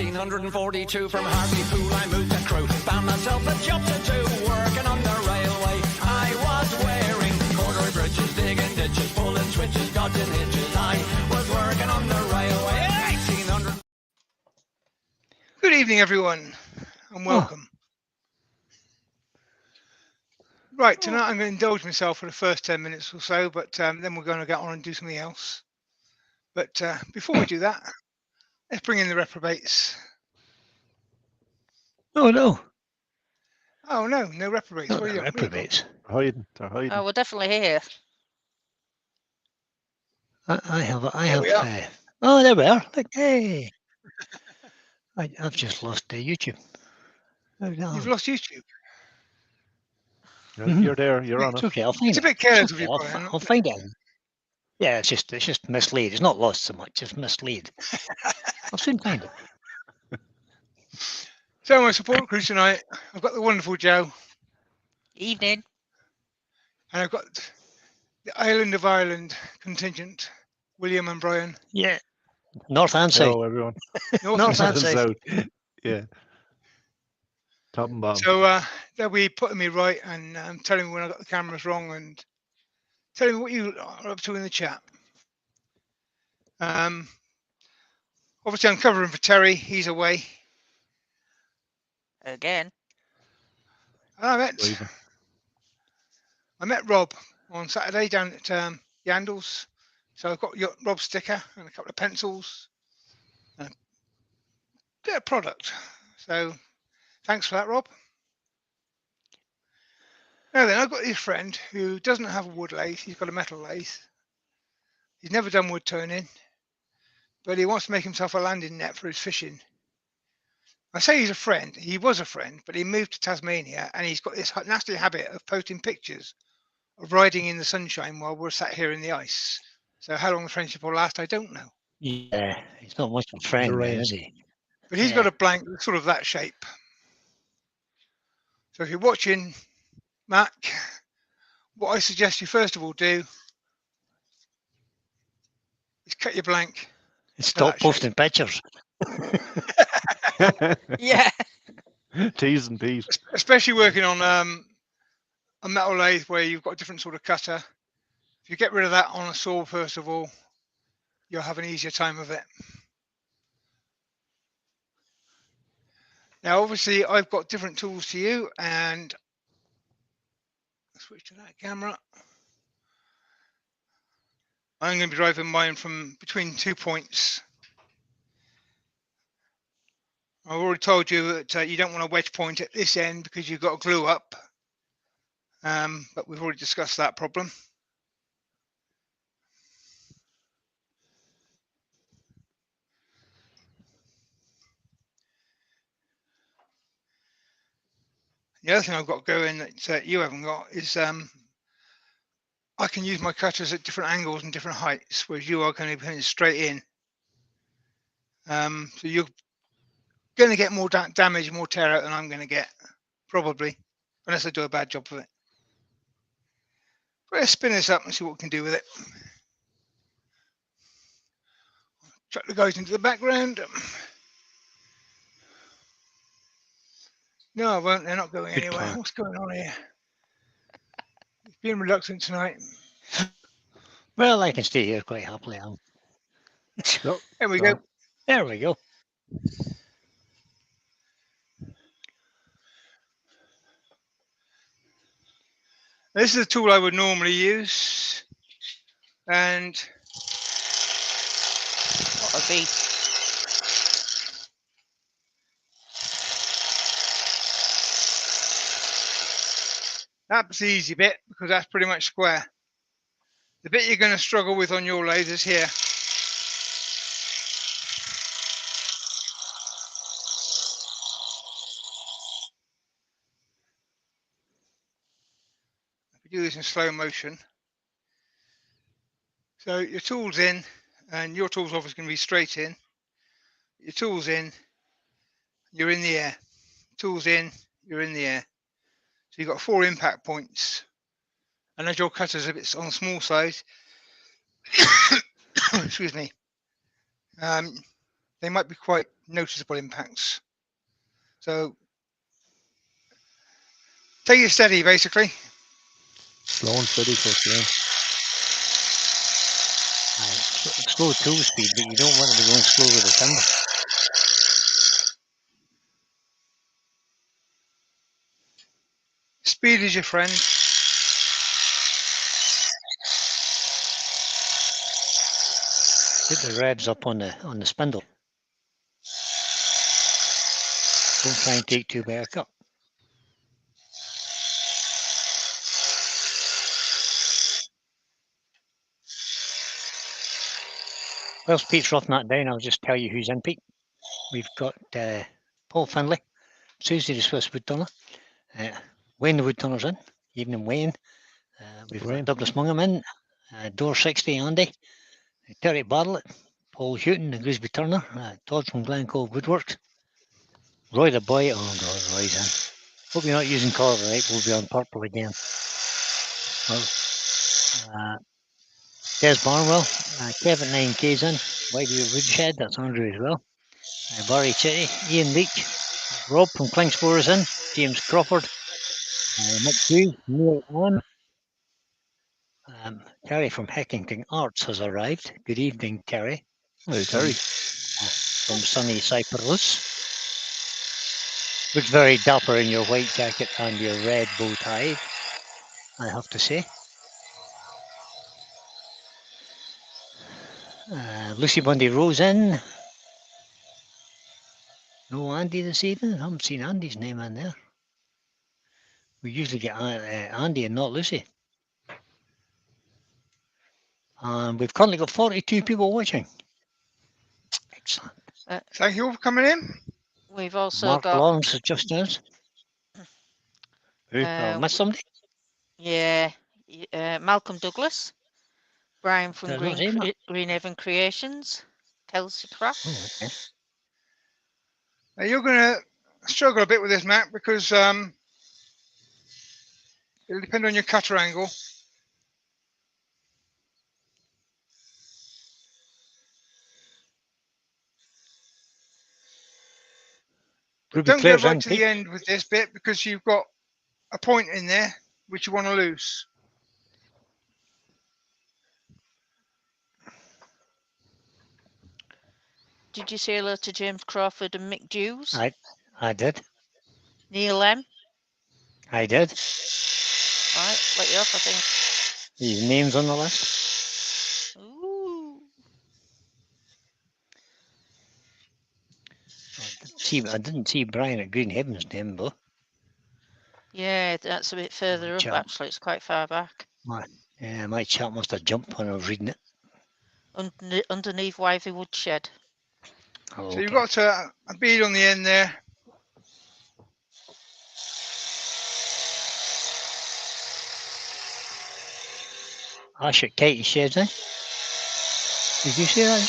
1942 from Hartlepool I moved to Crewe. Found myself a job to do, working on the railway. I was wearing corduroy bridges, digging ditches, pulling switches, dodging hitches. I was working on the railway. 1800. Good evening, everyone, and welcome. Right, tonight I'm going to indulge myself for the first 10 minutes or so, but then we're going to get on and do something else. But before we do that, let's bring in the reprobates. Oh, no. Oh, no reprobates. Not Where the are you? reprobates. They're hiding. Oh, we're definitely here. I have. we are. Oh, there we are. Look, hey. I've just lost YouTube. You've lost YouTube. No, you're there. You're on It's it. okay. I'll find It's it. a bit careless It's of okay, you, Brian. I'll find it. Yeah, it's just mislaid. It's not lost so much. It's mislaid. I'll soon find it. So my support crew tonight, I've got the wonderful Joe, Evening. and I've got the Island of Ireland contingent, William and Brian. Yeah. North and south. Hello, everyone. North and south. South. Yeah. Top and bottom. So they'll be putting me right and telling me when I got the cameras wrong and telling me what you are up to in the chat. Obviously, I'm covering for Terry. He's away. Again. And I met Rob on Saturday down at Yandles. So I've got Rob's sticker and a couple of pencils. And a bit of product. So thanks for that, Rob. Now then, I've got this friend who doesn't have a wood lathe. He's got a metal lathe. He's never done wood turning, but he wants to make himself a landing net for his fishing. I say he's a friend. He was a friend, but he moved to Tasmania, and he's got this nasty habit of posting pictures of riding in the sunshine while we're sat here in the ice. So how long the friendship will last, I don't know. Yeah, he's not much of a friend, man, is he? But he's got a blank sort of that shape. So if you're watching, Mac, what I suggest you first of all do is cut your blank. Stop posting pictures. Yeah. T's and P's. Especially working on a metal lathe where you've got a different sort of cutter. If you get rid of that on a saw, first of all, you'll have an easier time of it. Now, obviously, I've got different tools to you, and switch to that camera. I'm going to be driving mine from between 2 points. I've already told you that you don't want a wedge point at this end because you've got to glue up. But we've already discussed that problem. The other thing I've got going that you haven't got is I can use my cutters at different angles and different heights, whereas you are going to be putting it straight in. So you're going to get more damage, more tear out than I'm going to get, probably, unless I do a bad job of it. But let's spin this up and see what we can do with it. Chuck the guys into the background. No, I won't. They're not going anywhere. plan. What's going on here? He's being reluctant tonight. Well, I can stay here quite happily. There we go. There we go. This is the tool I would normally use. And What a beast. that's the easy bit because that's pretty much square. The bit you're going to struggle with on your lathe is here. If we do this in slow motion. So your tool's in, and your tool's obviously going to be straight in. Your tool's in, you're in the air. Tool's in, you're in the air. So you've got 4 impact points. And as your cutter's a bit on the small side, excuse me, they might be quite noticeable impacts. So take it steady, basically. Slow and steady, Coach Glenn. Slow tool speed, but you don't want to be going slow with the timber. Speed is your friend. Get the revs up on the spindle. Don't try and take too big a cut. Whilst Pete's roughing that down, I'll just tell you who's in, Pete. We've got Paul Finlay, Susie the Swiss Woodturner, Wayne the Woodturner's in, evening Wayne. We've Wayne. got Douglas Mungham in, Door 60 Andy, Terry Bartlett, Paul Houghton, the Grisby Turner, Todd from Glencoe Woodworks, Roy the Boy. Oh God, Roy's in. Hope you're not using colour right, we'll be on purple again. Well, Des Barnwell, Kevin 9K's in, Whitey Woodshed, that's Andrew as well. Barry Chitty, Ian Leach, Rob from Klingspor is in, James Crawford, Mick Hughes, Neil On. Terry from Heckington Arts has arrived. Good evening, Terry. Hey, Terry. From sunny Cyprus. Looks very dapper in your white jacket and your red bow tie, I have to say. Lucy Bundy Rose in. No Andy this evening. I haven't seen Andy's name in there. We usually get Andy and not Lucy. And we've currently got 42 people watching. Excellent. Thank you all for coming in. We've also Mark got Lawrence has just announced. Who? Uh, Missed somebody? Malcolm Douglas, Brian from Did I not say that? Greenhaven Creations, Kelsey Craft. Oh, okay. Now you're going to struggle a bit with this, Matt, because it'll depend on your cutter angle. But don't Claire's go right in, to Pete. the end with this bit because you've got a point in there which you want to lose. Did you say hello to James Crawford and Mick Dews? I did. Neil M. I did. Right, let you off, I think. His name's on the list. Ooh. I didn't see Brian at Greenhaven's name though. Yeah, that's a bit further up, chap. actually. It's quite far back. My chat must have jumped when I was reading it. Underneath Wivey Woodshed. Oh, So you've got a bead on the end there. Ash at Katie Sheds, eh? Did you see that?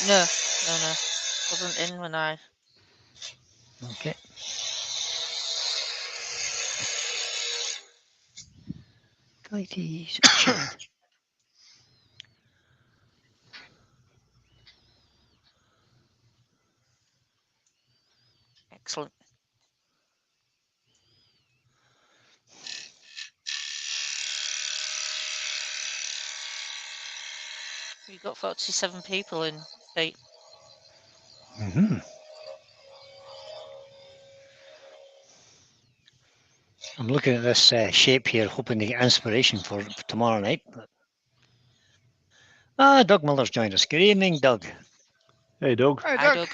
No. Wasn't in when I... Okay. Katie's Shed. Excellent. We've got 47 people in, Pete. Mm-hmm. I'm looking at this shape here, hoping to get inspiration for tomorrow night. But... Doug Miller's joined us. Good evening, Doug. Hey, Doug. Hey, Hi, Doug. Doug.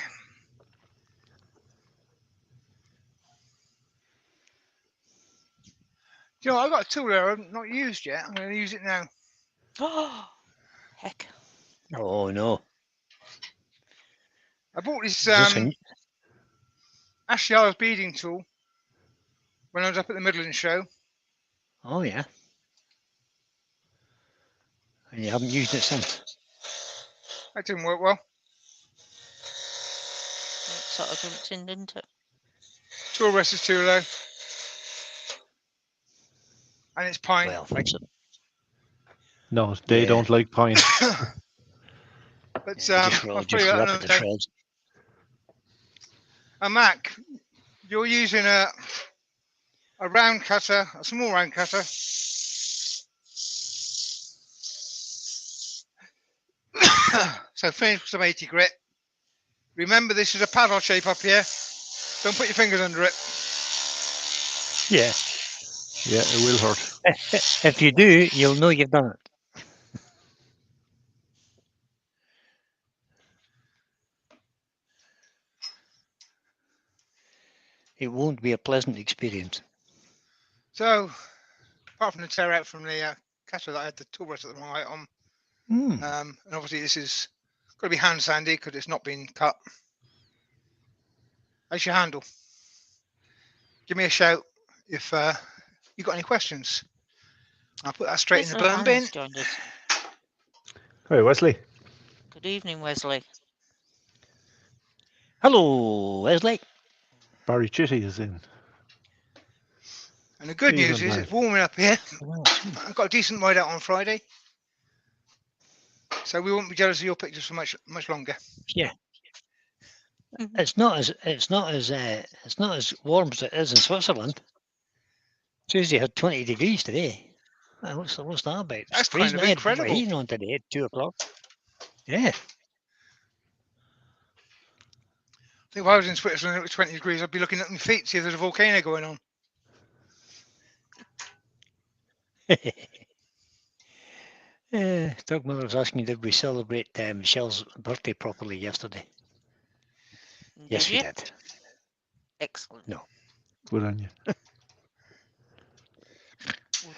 You know, I've got a tool there I've not used yet. I'm going to use it now. Oh, heck. Oh, no. I bought this Is Ashley Isles beading tool when I was up at the Midland show. Oh, yeah. And you haven't used it since? That didn't work well. It sort of jumped in, didn't it? Tool rest is too low. And it's pine. Well, fix it. No, they Yeah. don't like pine. But Yeah, I'll just tell you that rip it another to day. shreds. And Mac, you're using a round cutter, a small round cutter. So finish with some 80 grit. Remember, this is a paddle shape up here. Don't put your fingers under it. Yeah. Yeah, it will hurt. If you do, you'll know you've done it. It won't be a pleasant experience. So, apart from the tear out from the cutter that I had the toolbrush at the right on, and obviously this is got to be hand sanded because it's not been cut. How's your handle? Give me a shout if you got any questions. I'll put that straight in the Wesley burn bin. Hines joined us. Hi, Wesley. Good evening, Wesley. Hello, Wesley. Barry Chitty is in. And the good Evening, news is Barry. it's warming up here. Well, I've got a decent ride out on Friday, so we won't be jealous of your pictures for much longer. yeah. It's not as warm as it is in Switzerland. Tuesday had 20 degrees today. What's that about? It's That's freezing. kind of I had my incredible. heating on today at 2 o'clock. Yeah. I think if I was in Switzerland and it was 20 degrees, I'd be looking at my feet to see if there's a volcano going on. Mother was asking, did we celebrate Michelle's birthday properly yesterday? Yes, Did we you? did. Excellent. No. Good on you.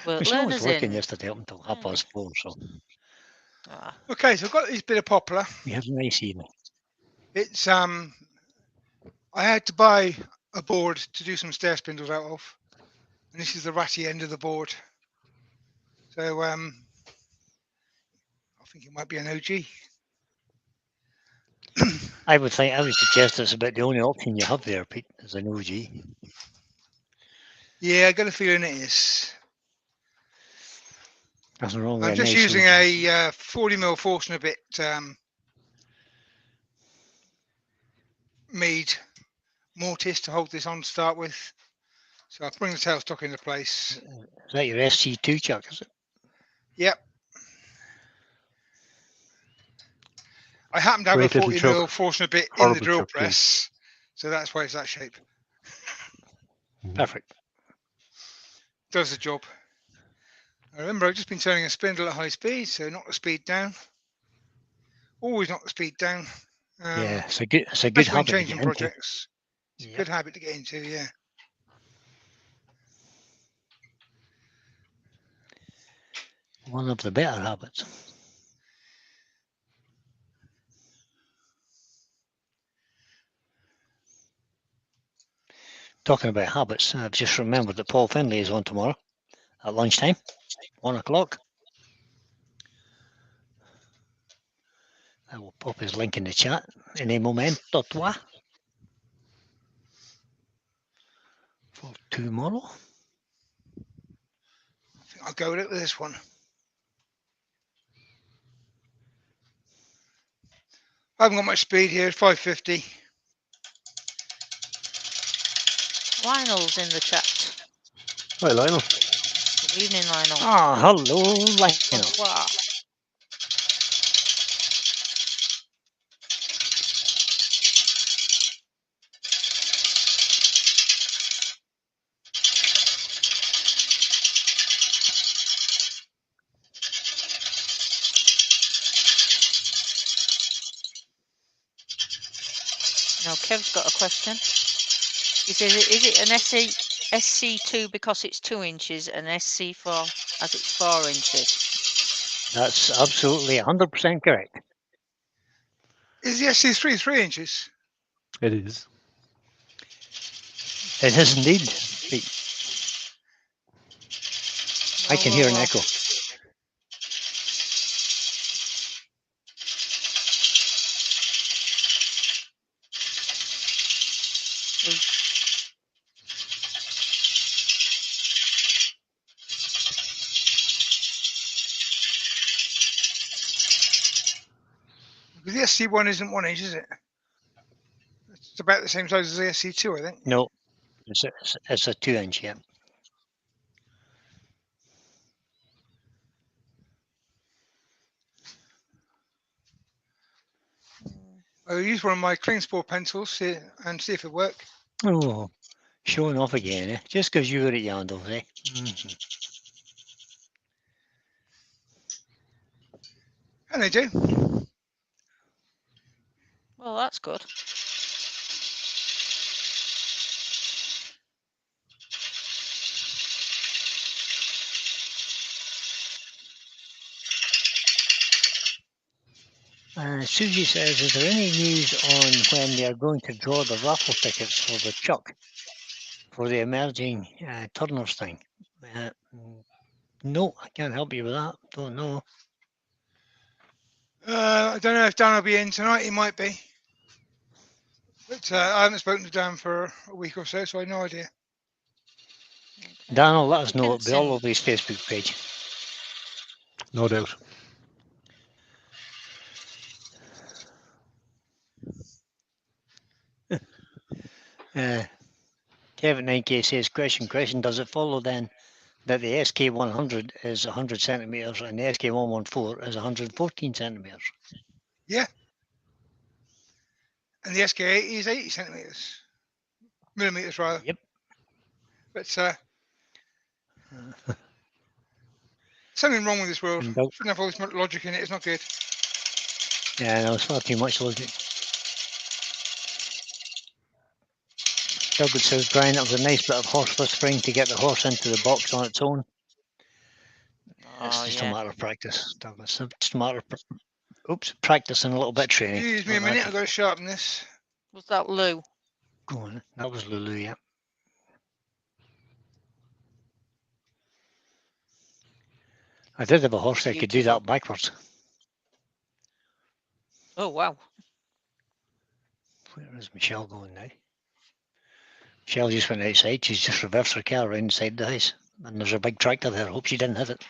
Woodwork Michelle was learners working in. yesterday up until 4:30, so Ah, Okay, so I've got this bit of poplar. we had a nice evening. It's I had to buy a board to do some stair spindles out of, and this is the ratty end of the board. So I think it might be an OG. I would suggest it's about the only option you have there, Pete, is an OG. Yeah, I got a feeling it is. Nothing wrong with I'm a just nice using OG. a 40mm force and a bit made mortise to hold this on to start with. So I'll bring the tailstock into place. Is that your SC2 chuck, is it? Yep. I happen to have Great a little 40mm chuck. force and a bit in the Horrible drill chuck, too. press. So that's why it's that shape. Perfect. Does the job. I remember I've just been turning a spindle at high speed, so knock the speed down. Always knock the speed down. Yeah, it's a good Especially when habit to changing get into. projects. It's a Yep. good habit to get into, yeah. One of the better habits. Talking about habits, I've just remembered that Paul Finlay is on tomorrow at lunchtime, 1 o'clock. I will pop his link in the chat in a momento for tomorrow. I think I'll go with it with this one. I haven't got much speed here, 550. Lionel's in the chat. Hi, Lionel. Good evening, Lionel. Ah, hello, Lionel. Bonsoir. Now, Kev's got a question. He says, is it an SC2 because it's 2 inches and SC4 as it's 4 inches? That's absolutely 100% correct. Is the SC3 3 inches? It is. It is indeed. I can hear an echo. But the SC1 isn't 1 inch, is it? It's about the same size as the SC2, I think. No, it's a 2 inch, yeah. I'll use one of my Klingspor pencils and see if it works. Oh, showing off again, eh? Just because you were at Yandles, eh? Mm-hmm. And they do. Well, that's good. Susie says, is there any news on when they are going to draw the raffle tickets for the Chuck, for the emerging turners thing? No, I can't help you with that. Don't know. I don't know if Dan will be in tonight. He might be. But I haven't spoken to Dan for a week or so, so I have no idea. Okay. Dan will let us know. It'll be Dickinson. all over his Facebook page. No doubt. Kevin 9K says, question, does it follow then that the SK100 is 100 centimetres and the SK114 is 114 centimetres? Yeah. And the SK80 is 80 centimetres. Millimetres, rather. Yep. But something wrong with this world. And Doug, Shouldn't have all this logic in it. It's not good. yeah, no, it's far too much logic. Douglas says, Brian, it was a nice bit of horse whispering to get the horse into the box on its own. It's Oh, just yeah. a matter of practice, Douglas. It's just a matter of practice and a little bit of training. Excuse me a minute. I've got to sharpen this. Was that Lou? Go on. That was Lulu, yeah. I did have a horse that could do Beautiful. that backwards. Oh, wow. Where is Michelle going now? Michelle just went outside. She's just reversed her car around inside the house. And there's a big tractor there. I hope she didn't hit it.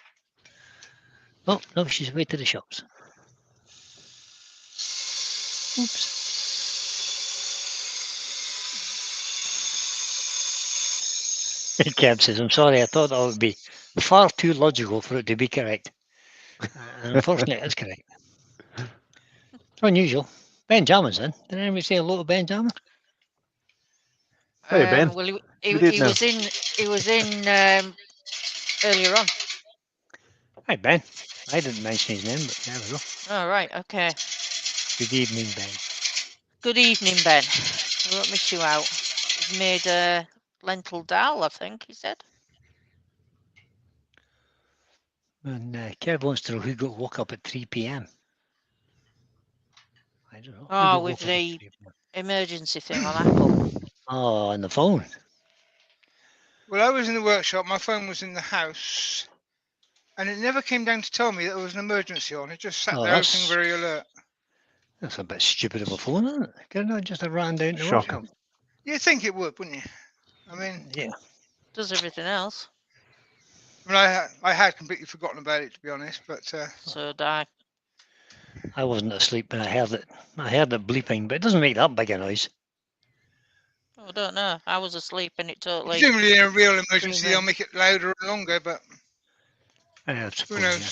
Oh, no, she's away to the shops. Oops. Kev says, I'm sorry, I thought that would be far too logical for it to be correct. And unfortunately, it is correct. Unusual. Benjamin's in. Did anybody say hello to Benjamin? Hey, Ben. Well, You did he now. was in. He was in earlier on. Hi, Ben. I didn't mention his name, but there we go. All right. Okay. Good evening, Ben. Good evening, Ben. I won't miss you out. He's made a lentil dal, I think he said. And Kev wants to know who got woke up at 3 p.m. I don't know. Who Oh, got with woke up at the 3 p.m.? emergency thing on Apple. Oh, on the phone. Well, I was in the workshop. My phone was in the house. And it never came down to tell me that there was an emergency on. It just sat Oh, there looking that's very alert. a bit stupid of a phone, isn't it? Could not just have ran down to the Shocking. workshop. You'd think it would, wouldn't you? I mean, Yeah. Does everything else. I had completely forgotten about it, to be honest. But So die. I wasn't asleep and I heard it. I heard it bleeping, but it doesn't make that big a noise. Oh, I don't know. I was asleep and it totally. presumably in a real emergency, Screaming. they'll make it louder and longer. But I who suppose, knows? yeah.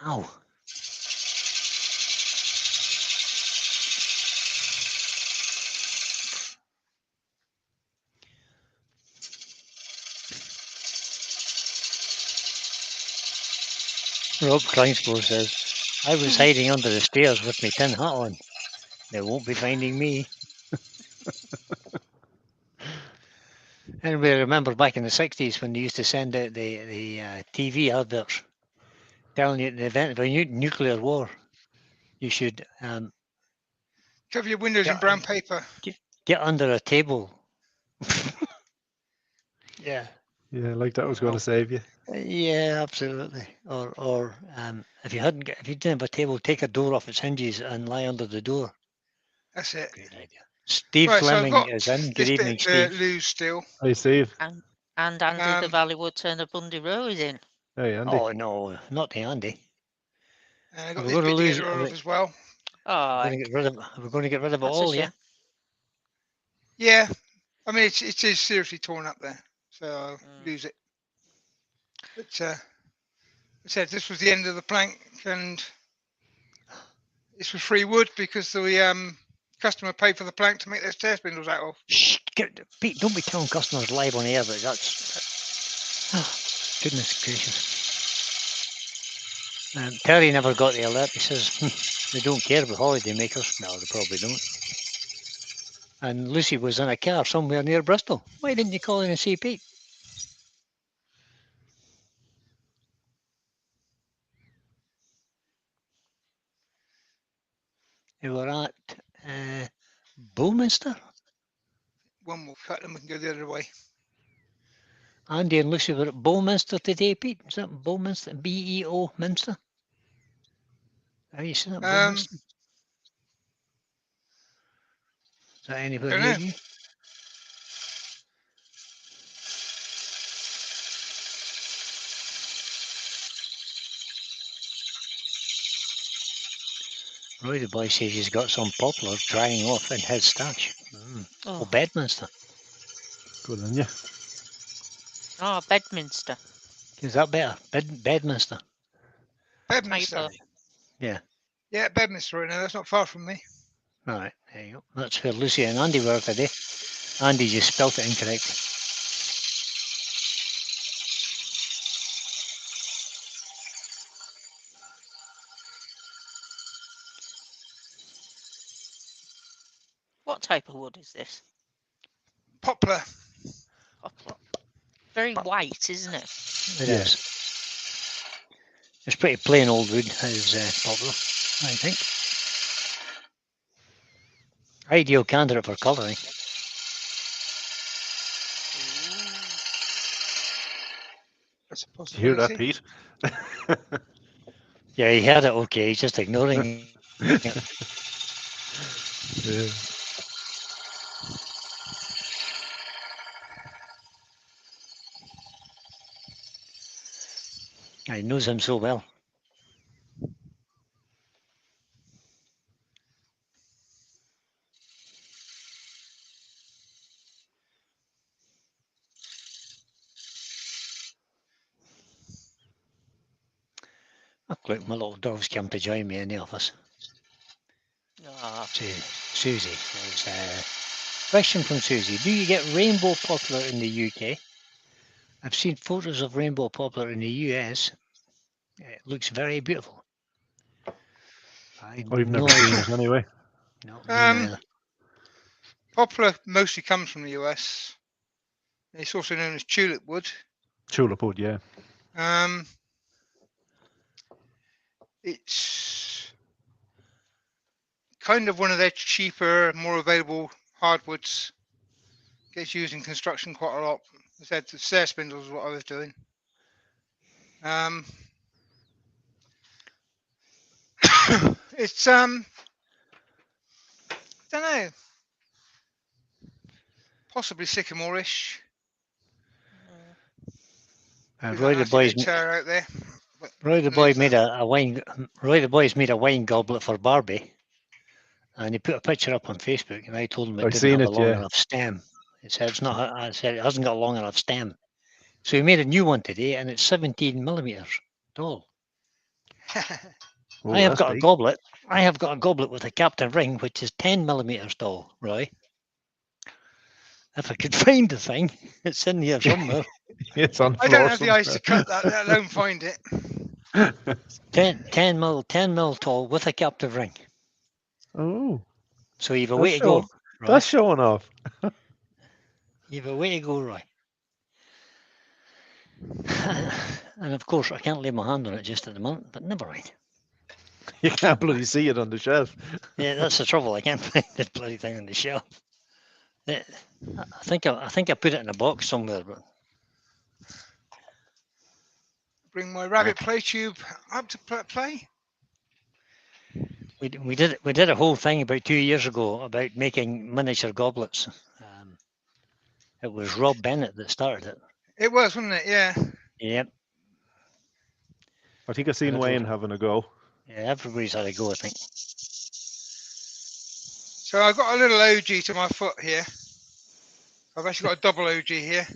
Ow. Rob Kleinspoor says, I was hiding under the stairs with my tin hat on. They won't be finding me. Anybody remember back in the 60s when they used to send out the TV adverts telling you in the event of a nuclear war, you should Cover your windows in brown paper. get under a table. Yeah. Yeah, like that was going Wow. to save you. Yeah, absolutely. Or if you didn't have a table, take a door off its hinges and lie under the door. That's it. Great idea. Steve Right, so I've Fleming got is in. Good this evening, bit to Steve. lose still. Hey, Steve. And Andy the Valleywood turn of Bundy Row is in. Hey, Andy. Oh no, not the Andy. And I've got We're this going to bit to lose. get rid of as well. Oh, We're going to get rid of. We're going to get rid of it that's a all, yeah. shame. Yeah, I mean it is seriously torn up there, so I'll lose it. But I said this was the end of the plank, and this was free wood because the customer paid for the plank to make their stair spindles out of. Shh, Pete, don't be telling customers live on air, but that's goodness gracious. Terry never got the alert. He says they don't care about holiday makers. No, they probably don't. And Lucy was in a car somewhere near Bristol. Why didn't you call in and see Pete? They were at Bullminster. One more cut and we can go the other way. Andy and Lucy were at Bullminster today, Pete. Is that Bullminster? B-E-O Minster? Have you seen that, Bullminster? Is that anybody Don't near know. you? Roy the boy says he's got some poplars drying off in his stash. Oh, Bedminster. Good on you. Oh, Bedminster. Is that better? Bedminster. Bedminster. Typo. Yeah. Yeah, Bedminster right now. That's not far from me. Right, there you go. That's where Lucy and Andy were today. Andy just spelt it incorrectly. What type of wood is this? Poplar. Poplar. Very white, isn't it? It Yeah. is. It's pretty plain old wood, is Poplar, I think. Ideal candidate for colouring. That's a Did you hear that, possibility. Pete? Yeah, he heard it okay, he's just ignoring it. Yeah. He knows him so well. Look, my little dog's come to join me in the office. Susie says, question from Susie, do you get rainbow poplar in the UK? I've seen photos of rainbow poplar in the US. It looks very beautiful. I've never seen it anyway. No, me neither. Poplar mostly comes from the US. It's also known as tulip wood. Tulip wood, yeah. It's kind of one of their cheaper, more available hardwoods. Gets used in construction quite a lot. I said the stair spindles is what I was doing. It's don't know, possibly sycamore-ish. Roy the boys, out there. Roy the boy made a wine. Roy the boy's made a wine goblet for Barbie, and he put a picture up on Facebook. And I told him it didn't have a long enough stem. It said it's not. I said it hasn't got a long enough stem. So he made a new one today, and it's 17 millimeters tall. I have got a goblet. I have got a goblet with a captive ring, which is 10 millimeters tall. Roy, if I could find the thing, it's in here somewhere. It's on. I don't have the eyes to cut that, let alone find it. 10 mil tall with a captive ring. Oh. So you've a way to go. Roy. That's showing off. You've a way to go, Roy. And of course, I can't lay my hand on it just at the moment, but never mind. You can't bloody see it on the shelf. Yeah, that's the trouble. I can't find the bloody thing on the shelf. I think I put it in a box somewhere, but Bring my rabbit play tube up to play. We did a whole thing about 2 years ago about making miniature goblets. It was Rob Bennett that started it. It was, wasn't it? Yeah. Yep. I think I seen Wayne having a go. Yeah, everybody's had a go, I think. So I've got a little OG to my foot here. I've actually got a double OG here.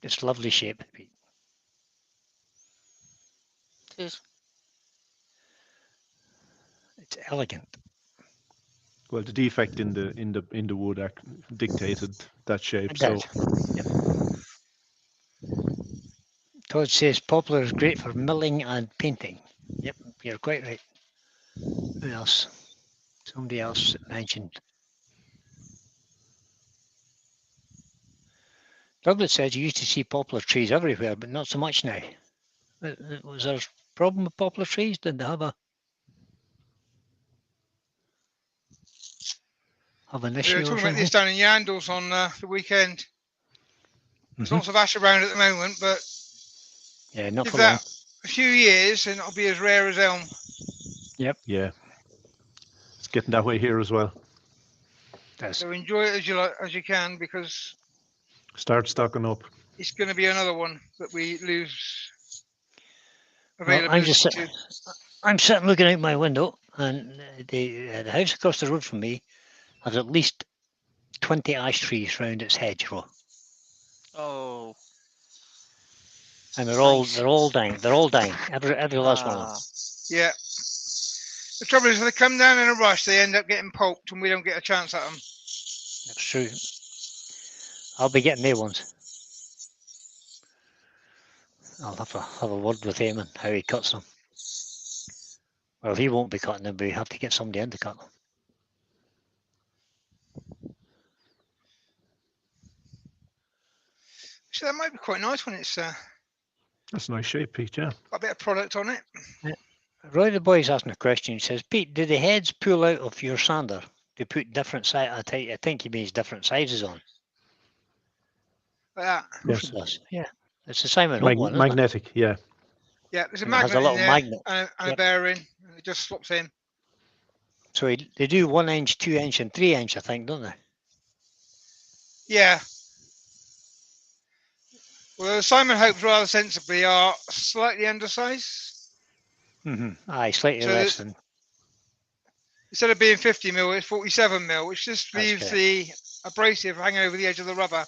It's lovely shape, Pete. Cheers. It's elegant. Well, the defect in the wood dictated that shape. It So does. Yep. Todd says poplar is great for milling and painting. Yep, you're quite right. Who else? Somebody else mentioned. Douglas says you used to see poplar trees everywhere, but not so much now. Was there a problem with poplar trees? Did they have an We were issue or talking about something? this down in Yandles on the weekend. There's lots of ash around at the moment, but Yeah, not give for long. that a few years and it'll be as rare as elm. Yep. yeah, it's getting that way here as well. Does. So enjoy it as you can, because Start stocking up. it's going to be another one that we lose Well, availability to. I'm sitting looking out my window, and the house across the road from me has at least 20 ash trees round its hedgerow, Oh, and they're all nice. dying. They're all dying. Every last one of them. Ah, Yeah. The trouble is, if they come down in a rush, they end up getting pulped, and we don't get a chance at them. That's true. I'll be getting their ones. I'll have to have a word with him and how he cuts them. Well, he won't be cutting them, but we have to get somebody in to cut them. So that might be quite nice when it's That's a nice shape, Pete. Yeah. got a bit of product on it. Roy the boy's asking a question. He says, Pete, do the heads pull out of your sander to put different size? I think he means different sizes on. Like that. Yes. Yeah, it's the Simon Hope one, isn't it? Magnetic. Yeah. Yeah, there's a And it has magnet a little in there magnet. and a Yep. bearing. And it just slots in. So they do 1 inch, 2 inch, and 3 inch, I think, don't they? Yeah. Well, the Simon Hopes rather sensibly are slightly undersized. Aye, slightly So less than. Instead of being 50 mil, it's 47 mil, which just That's leaves correct. the abrasive hanging over the edge of the rubber.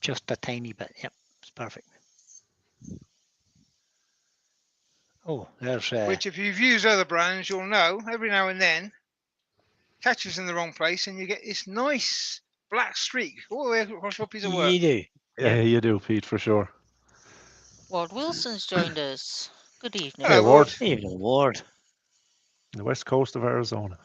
Just a tiny bit. Yep, it's perfect. Oh, there's Which, if you've used other brands, you'll know every now and then catches in the wrong place, and you get this nice black streak all the way across your piece of work. you do. Yeah, you do, Pete, for sure. Ward Wilson's joined us. Good evening. Hello, Hey, Ward. Ward. Evening, Ward. The west coast of Arizona.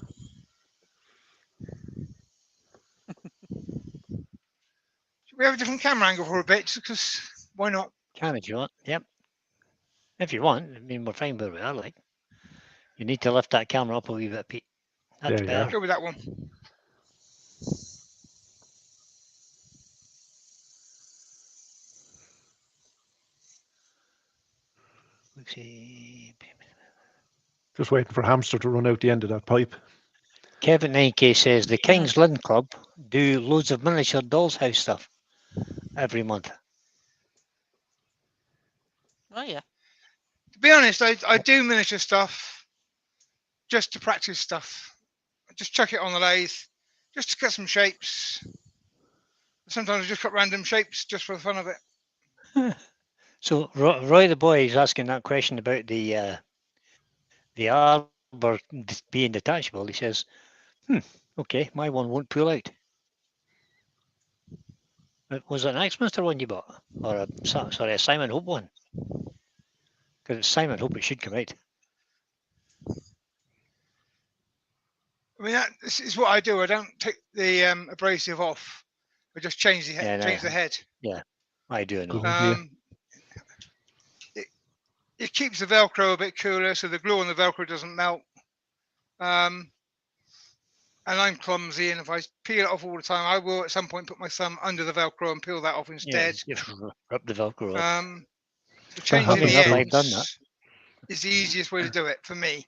Should we have a different camera angle for a bit? Because why not? Can if you want. Yep. If you want. I mean, we're fine where we are, like. You need to lift that camera up a wee bit, Pete. That's There you are. better. Go with that one. Let's see. Just waiting for Hamster to run out the end of that pipe. Kevin 9K says the King's Lynn Club do loads of miniature doll's house stuff every month. Oh yeah. To be honest, I do miniature stuff just to practice stuff. I just chuck it on the lathe, just to cut some shapes. Sometimes I just cut random shapes just for the fun of it. So Roy the boy is asking that question about the arbor being detachable. He says, okay, my one won't pull out. Was it an Axminster one you bought? Or a Simon Hope one? Because it's Simon Hope, it should come out. I mean, this is what I do. I don't take the abrasive off. I just change the head. Yeah, the head. Yeah, I do know. Good idea. It keeps the Velcro a bit cooler, so the glue on the Velcro doesn't melt. And I'm clumsy, and if I peel it off all the time, I will at some point put my thumb under the Velcro and peel that off instead. Yeah, just rip the Velcro off. So changing Funny the enough, ends. I've done that. is the easiest way to do it for me.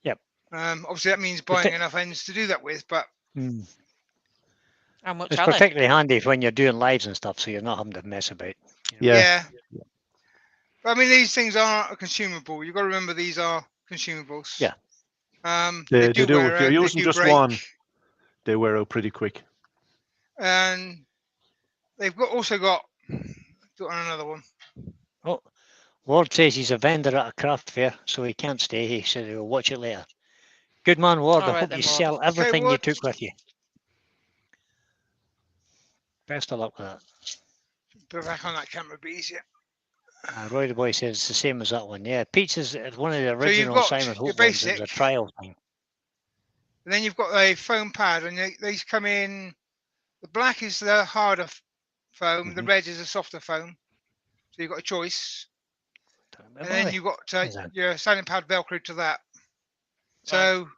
Yep. Obviously, that means buying enough ends to do that with, but How much It's are they? particularly handy when you're doing lives and stuff, so you're not having to mess about. Yeah. But I mean, these things are consumable. You've got to remember these are consumables. Yeah. They They do do. wear If you're out, they using do just break, one, they wear out pretty quick. and they've also got on another one. Oh, Ward says he's a vendor at a craft fair, so he can't stay. He said he'll watch it later. Good man, Ward. All I right hope then, you Ward. sell everything you Ward. took with you. Best of luck with that. Put back on that camera, be easier. Roy the Boy says it's the same as that one. Yeah, Pete's is one of the So you've original got Simon your Hope ones. It was basic, a trial thing. and then you've got a foam pad, and these come in. The black is the harder foam, the red is a softer foam. So you've got a choice. And then you've got your sanding pad Velcro to that. So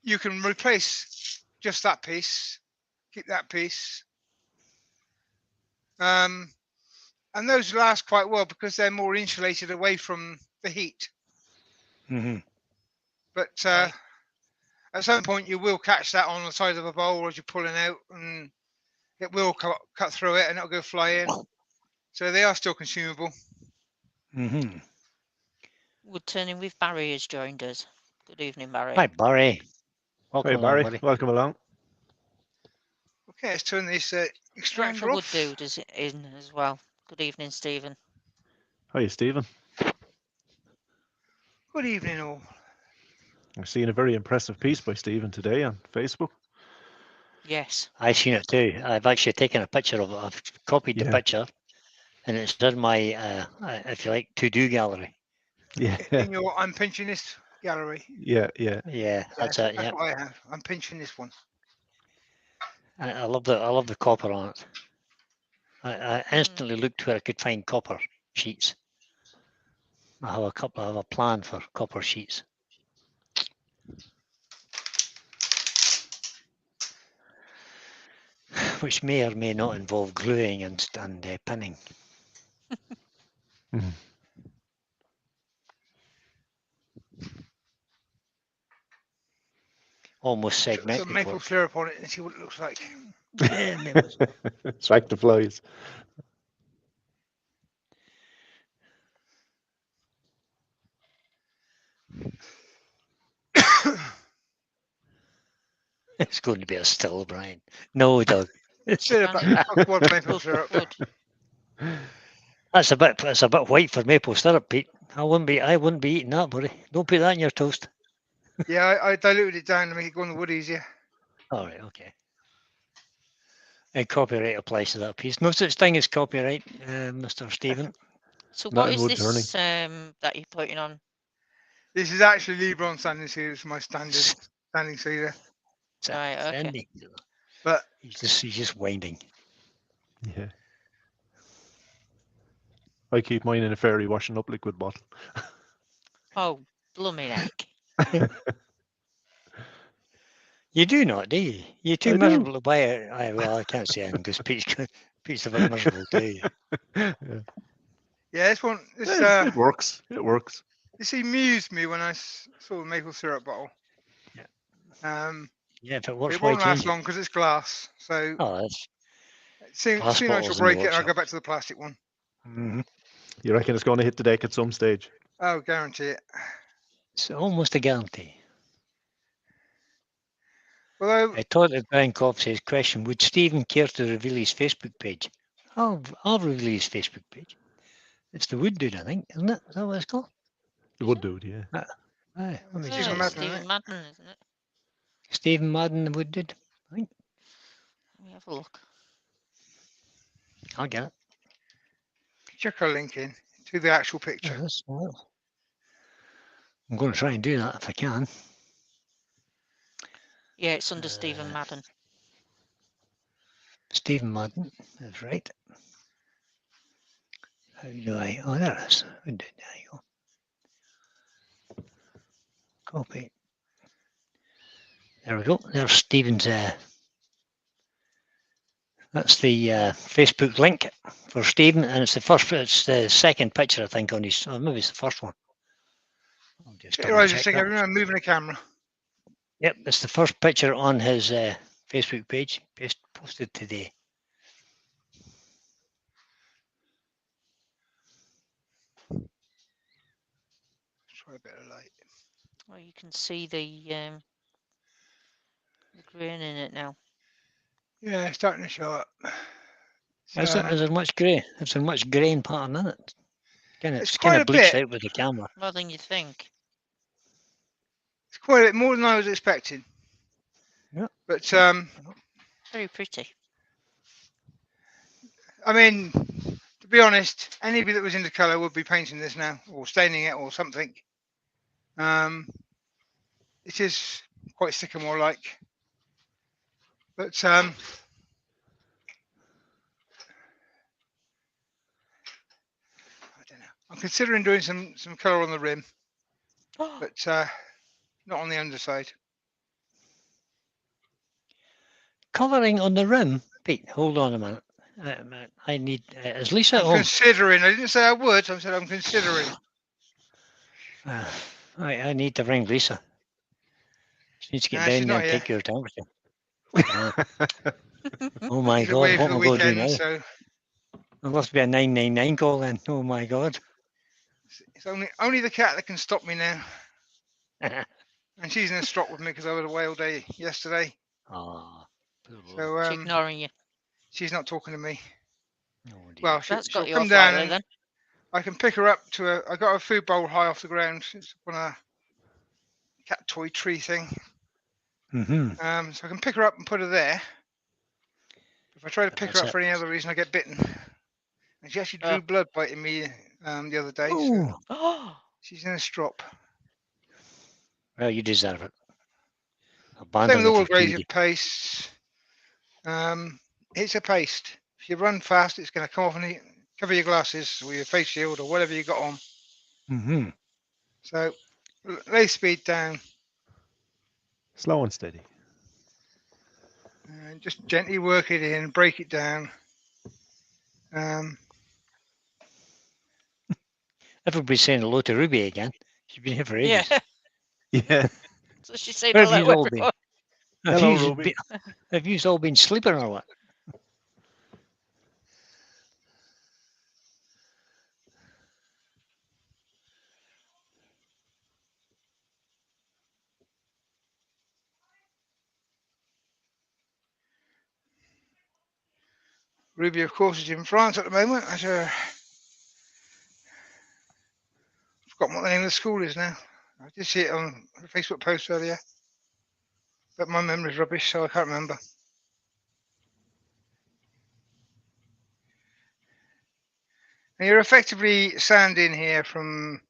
you can replace just that piece, keep that piece. And those last quite well because they're more insulated away from the heat. But at some point you will catch that on the side of a bowl as you're pulling out, and it will cut through it and it'll go flying. So they are still consumable. Wood turning with Barry has joined us. Good evening, Barry. Hi, Barry. Welcome Hey, along, Barry. buddy. Welcome along. Okay, let's turn this And extractor the wood off. dude is in as well. Good evening, Stephen. Hi, Stephen. Good evening, all. I've seen a very impressive piece by Stephen today on Facebook. Yes. I've seen it too. I've actually taken a picture of it. I've copied the picture, and it's in my, if you like, to-do gallery. Yeah. In your I'm pinching this gallery. Yeah. Yeah, that's it. That's Yeah, what I have. I'm pinching this one. I love the copper on it. I instantly looked where I could find copper sheets. I have a plan for copper sheets. Which may or may not involve gluing and pinning. Almost segmented. Some maple syrup on it and see what it looks like. Strike the flies. It's going to be a still, Brian. No, Doug. Syrup, maple syrup. That's a bit white for maple syrup, Pete. I wouldn't be eating that, buddy. Don't put that in your toast. Yeah, I diluted it down to make it go on the wood easier. All right, okay. And copyright applies to that piece. No such thing as copyright, Mr. Stephen. So Not what in is wood this that you're putting on? This is actually Lebron standing seeder. It's my standard standing seeder. Right, okay. But he's just winding. Yeah. I keep mine in a fairy washing up liquid bottle. Oh, blooming heck. You do not, do you? You're too miserable to buy it. Well, I can't say anything because Pete's a bit miserable too. Yeah, this one. It works. It works. This amused me when I saw the maple syrup bottle. Yeah. Yeah, if it works, it won't why last change long because it's glass. So that's soon I shall break it and I'll go back to the plastic one. You reckon it's going to hit the deck at some stage? Oh, guarantee it. It's almost a guarantee. Although I thought that Brian Cobb says, question, would Stephen care to reveal his Facebook page? I'll reveal his Facebook page. It's the Wood Dude, I think, isn't it? Is that what it's called? The Wood Dude, yeah. Aye, let me Stephen just Madden, Madden, isn't it? Stephen Madden, the Wood Dude, I think. Let me have a look. I'll get it. Check our link in to the actual picture. I'm going to try and do that if I can. Yeah, it's under Stephen Madden. Stephen Madden, that's right. How do I? Oh, there it is. There you go. Copy. There we go. There's Stephen's That's the Facebook link for Stephen, and it's the second picture, I think, on his. Or maybe it's the first one. I'll just Shut double your eyes a check second, that. everyone. I'm moving the camera. Yep, it's the first picture on his Facebook page, posted today. Try a bit of light. Well, you can see the grain in it now. Yeah, it's starting to show up. Is there much grey? Is there much grain pattern in it? It's quite kind a of bleached bit. out with the camera. More than you think. It's quite a bit more than I was expecting. Yeah. But Very pretty. I mean, to be honest, anybody that was into colour would be painting this now, or staining it, or something. It is quite sycamore-like. But I don't know. I'm considering doing some colour on the rim, but not on the underside. Colouring on the rim? Pete, hold on a minute. I need. Is Lisa at I'm home? considering. I didn't say I would. I said I'm considering. I need to ring Lisa. She needs to get Nah, down she's there not and here. take your temperature. Oh my She's God, away what for am the I going to do weekend, now? so There must be a 999 call then. Oh my God. it's only the cat that can stop me now. And she's in a strop with me because I was away all day yesterday. Oh, So She's ignoring you. she's not talking to me. oh dear. Well, That's she'll got you come off down lightly and then. I can pick her up to I got a food bowl high off the ground. It's on a cat toy tree thing. Mm-hmm. So I can pick her up and put her there. If I try to pick her That's up it. for any other reason, I get bitten. And she actually drew Oh. blood biting me the other day. So Oh, Oh, she's in a strop. well, you deserve it. Same Abandon with it all for 2 abrasive days. paste. It's a paste. If you run fast, it's going to come off and cover your glasses or your face shield or whatever you got on. Mm-hmm. So lay speed down Slow and steady. and just gently work it in, break it down. Everybody's saying hello to Ruby again. She's been here for yeah. ages. Yeah. So she's saying Where hello, have you all been? everyone. Hello, Ruby. Have you all been sleeping or what? Ruby, of course, is in France at the moment. I've forgotten what the name of the school is now. I did see it on a Facebook post earlier, but my memory's rubbish, so I can't remember. And you're effectively sanding here from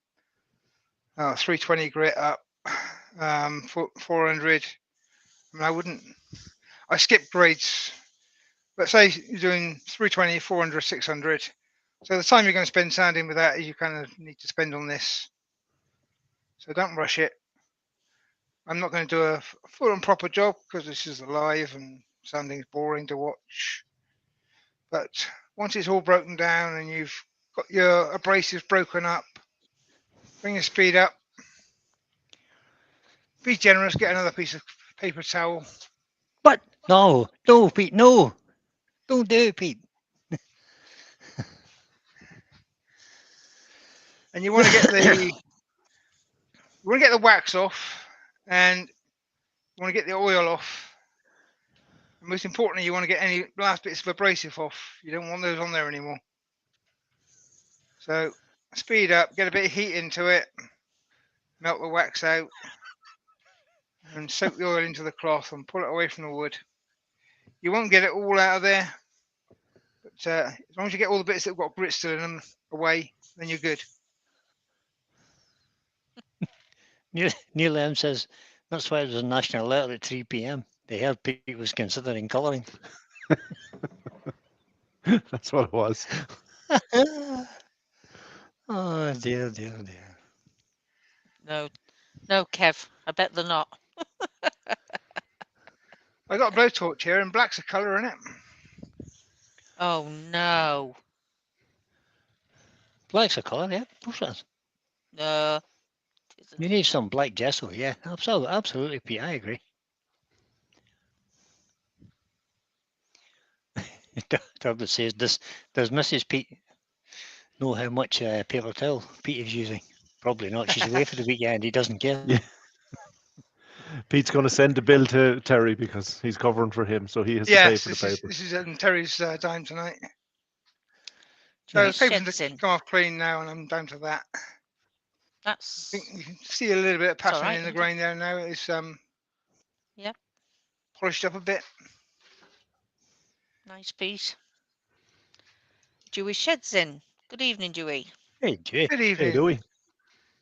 320 grit up, 400. I mean, I skip grades. Let's say you're doing 320, 400, 600. So the time you're going to spend sanding with that, you kind of need to spend on this. So don't rush it. I'm not going to do a full and proper job because this is live and sanding's boring to watch. But once it's all broken down and you've got your abrasives broken up, bring your speed up. Be generous, get another piece of paper towel. What? No, Pete, no. Don't do it, Pete. And you want to get the wax off, and you want to get the oil off. And most importantly, you want to get any last bits of abrasive off. You don't want those on there anymore. So speed up, get a bit of heat into it, melt the wax out, and soak the oil into the cloth and pull it away from the wood. You won't get it all out of there, but as long as you get all the bits that have got grit still in them away, then you're good. Neil M says that's why it was a national alert at 3 p.m. They heard Pete was considering colouring. That's what it was. Oh dear. No, Kev. I bet they're not. I got a blowtorch here, and black's a colour in it. Oh no. Black's a colour, yeah, of course it is. No. it isn't. You need some black gesso, yeah. Absolutely, Pete, I agree. Turbot says, does Mrs. Pete know how much paper towel Pete is using? Probably not. She's away for the weekend. He doesn't care. Yeah. Pete's going to send the bill to Terry because he's covering for him, so he has to pay Yes, for the this is paper. this is Terry's time tonight. So Yeah, the paper's sheds in. come off clean now, and I'm down to that. I That's think you can see a little bit of It's all pattern right, in the isn't it? grain there now. It's Yep. polished up a bit. nice piece. Dewey sheds in. Good evening, Dewey. Hey, Jay. Good Hey, evening. Dewey.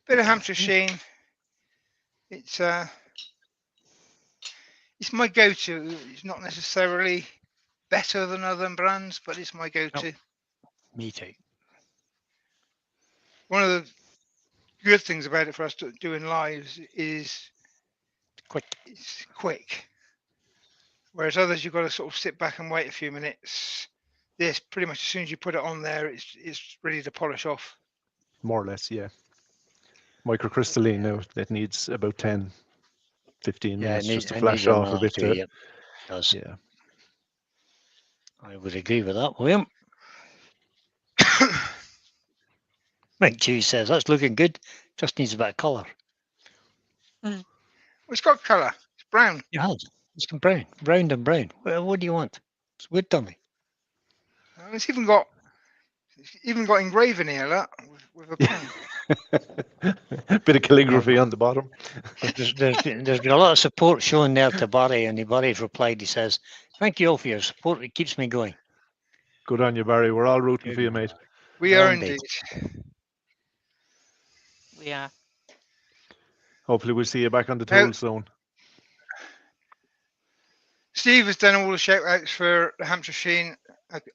Bit of Hampshire sheen. It's my go-to. It's not necessarily better than other brands, but it's my go-to. Me too. One of the good things about it for us doing lives is Quick. it's quick. Whereas others, you've got to sort of sit back and wait a few minutes. This, pretty much as soon as you put it on there, it's ready to polish off. More or less, yeah. Microcrystalline now, that needs about 10, 15 Yeah, minutes just to it flash needs a off a minute or bit. two, yep, it does. Yeah. I would agree with that, William. Mike Chew says, that's looking good. Just needs a bit of colour. It's got colour. It's brown. It has. It's brown. Round and brown. Well, what do you want? It's wood dummy. It's even got engraving here, look, with a pen. Bit of calligraphy on the bottom. There's been a lot of support shown there to Barry, and Barry's replied, he says, thank you all for your support. It keeps me going. Good on you, Barry. We're all rooting for you, mate. We Well, are indeed. indeed. We are. Hopefully we'll see you back on the Now- tool soon. Steve has done all the shout outs for the Hampshire Sheen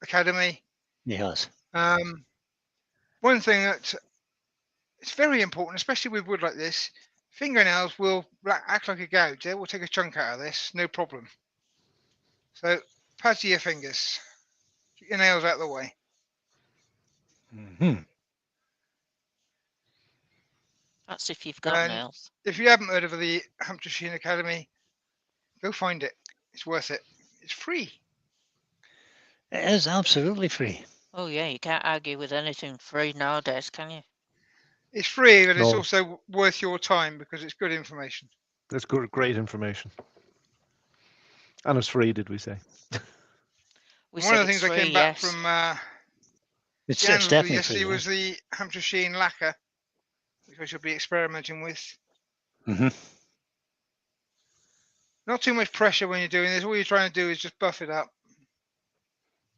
Academy. He has. One thing that it's very important, especially with wood like this, fingernails will act like a gouge. They will take a chunk out of this, no problem. So pads your fingers. Keep your nails out of the way. Mm-hmm. That's if you've got And nails. if you haven't heard of the Hampshire Sheen Academy, go find it. It's worth it. It's free. It is absolutely free. Oh yeah, you can't argue with anything free nowadays, can you? It's free, but it's No. also worth your time because it's good information. That's good, great information. And it's free, did we say? We One of said the things it's I free, came back yes. from It's Jan's definitely yesterday free. was the Hampshire Sheen lacquer, which I should be experimenting with. Mm-hmm. Not too much pressure when you're doing this. All you're trying to do is just buff it up.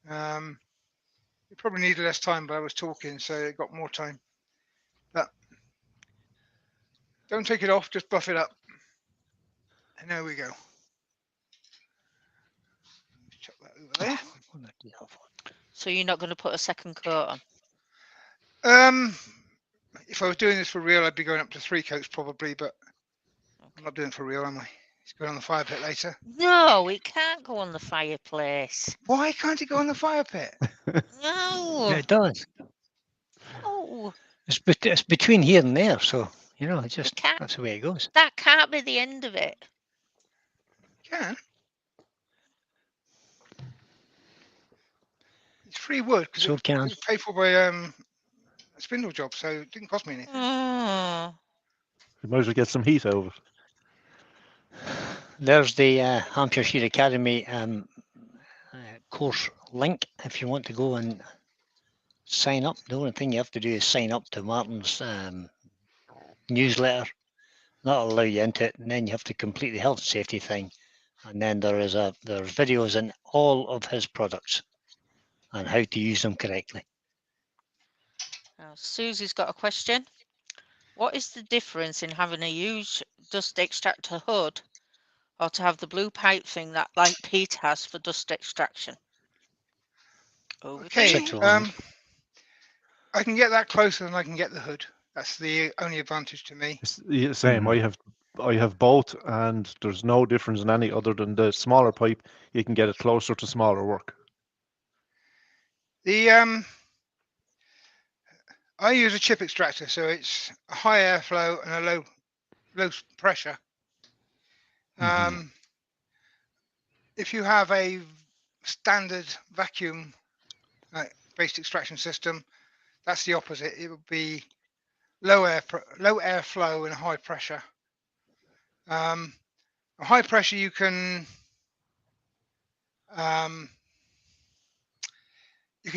You probably need less time, but I was talking, so it got more time. But don't take it off, just buff it up. And there we go. Chuck that over there. So you're not going to put a second coat on? If I was doing this for real, I'd be going up to 3 coats probably, but I'm not doing it for real, am I? It's going on the fire pit later. No, it can't go on the fireplace. Why can't it go on the fire pit? No. It does. Oh, It's between here and there, so, it's just, can't. that's the way it goes. That can't be the end of it. It can. It's free wood because So it can. was paid for by a spindle job, so it didn't cost me anything. Oh. We might as well get some heat out of it. There's the Hampshire Sheet Academy course link if you want to go and sign up. The only thing you have to do is sign up to Martin's newsletter. That'll allow you into it, and then you have to complete the health and safety thing. And then there's videos in all of his products and how to use them correctly. Now, Susie's got a question. What is the difference in having a huge dust extractor hood or to have the blue pipe thing that like Pete has for dust extraction? Over to Okay, you. I can get that closer than I can get the hood. That's the only advantage to me. It's the same. I have both, and there's no difference in any other than the smaller pipe. You can get it closer to smaller work. The I use a chip extractor, so it's a high airflow and a low pressure. If you have a standard vacuum based extraction system, that's the opposite. It would be low airflow and high pressure. High pressure, you can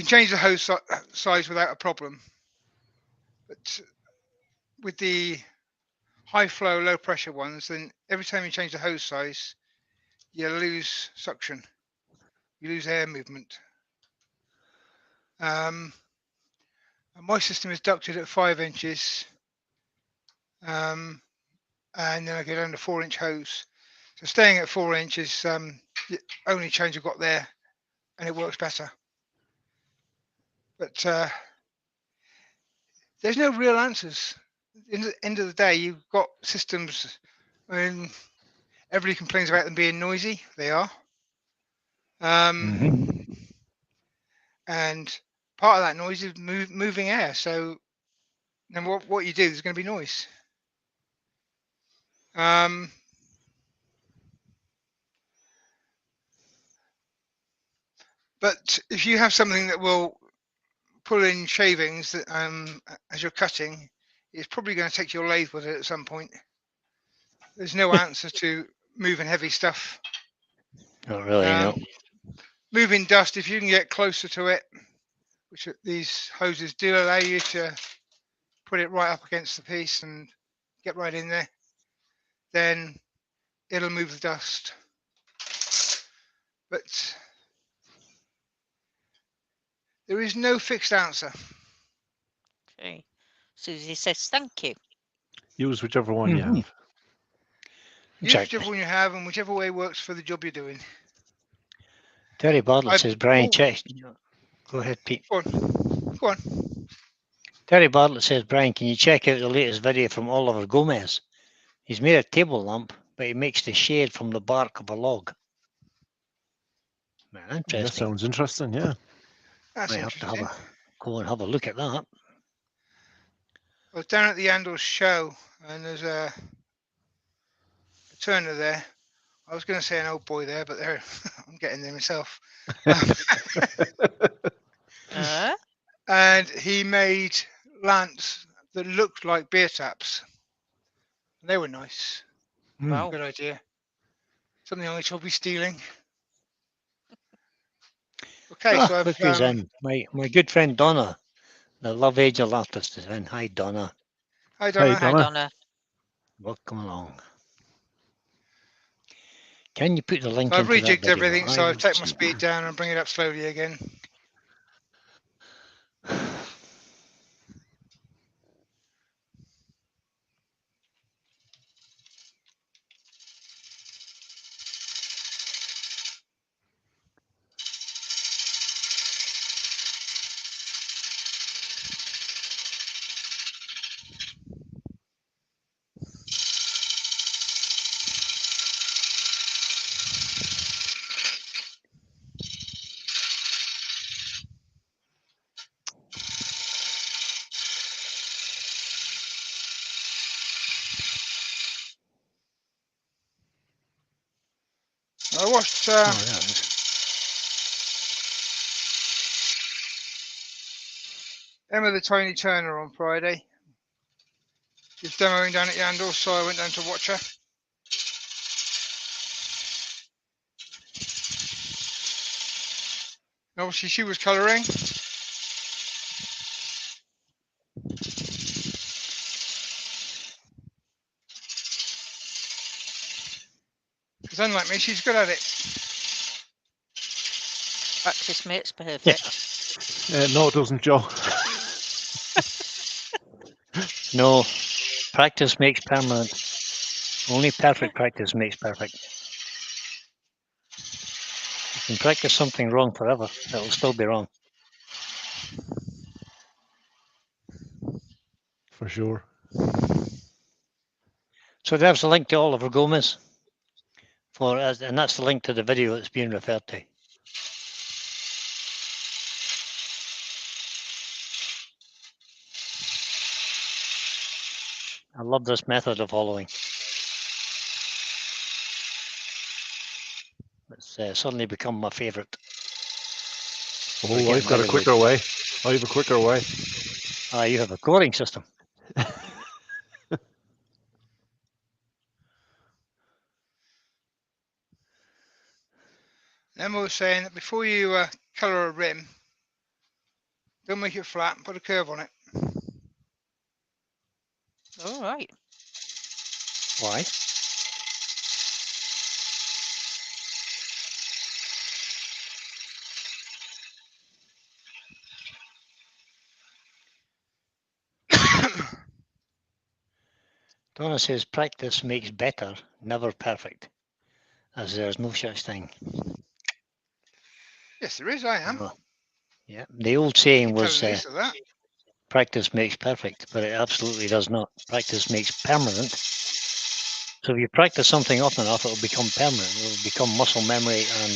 change the hose size without a problem, but with the high flow, low pressure ones, then every time you change the hose size, you lose suction, you lose air movement. And my system is ducted at 5 inches, and then I go down to 4-inch hose. So staying at 4 inches, the only change I've got there, and it works better. But there's no real answers. In the end of the day, you've got systems. I mean, everybody complains about them being noisy. They are. And part of that noise is moving air. So then what you do, there's going to be noise. But if you have something that will pull in shavings that, as you're cutting, it's probably going to take your lathe with it at some point. There's no answer to moving heavy stuff. Not really, no. Moving dust, if you can get closer to it, which these hoses do allow you to put it right up against the piece and get right in there, then it'll move the dust. But there is no fixed answer. Okay. Susie says thank you. Use whichever one you have. Use whichever one you have and whichever way works for the job you're doing. Terry Bartlett says, Brian, check. Go ahead, Pete. Go on. Terry Bartlett says, Brian, can you check out the latest video from Oliver Gomez? He's made a table lamp, but he makes the shade from the bark of a log. Man, interesting. That sounds interesting, yeah. That's Might have to go and have a look at that. I was down at the Andals show, and there's a turner there. I was going to say an old boy there, but I'm getting there myself. And he made lamps that looked like beer taps. And they were nice. Wow. Good idea. Something on which I'll be stealing. Okay, so look who's in. My good friend Donna, the Love Angel artist, is in. Hi, Donna. Hi, Donna. Hi, Donna. Welcome along. Can you put the link so I've into that rejigged video? everything, so I've taken my speed down and bring it up slowly again. I watched Emma the Tiny Turner on Friday. She was demoing down at Yandel, so I went down to watch her. And obviously she was colouring. Because unlike me, she's good at it. Practice makes perfect. No, it doesn't, Joe. No, practice makes permanent. Only perfect practice makes perfect. You can practice something wrong forever. It'll still be wrong. For sure. So there's a link to Oliver Gomez, and that's the link to the video that's being referred to. love this method of hollowing. It's suddenly become my favourite. Oh, I've got a quicker way. I have a quicker way. You have a coring system. Emma was saying that before you colour a rim, don't make it flat and put a curve on it. All right. Why? Donna says practice makes better, never perfect, as there's no such thing. Yes, there is. I am. Yeah, the old saying was Telling Lisa that. practice makes perfect, but it absolutely does not. Practice makes permanent. So if you practice something often enough, it'll become permanent. It'll become muscle memory, and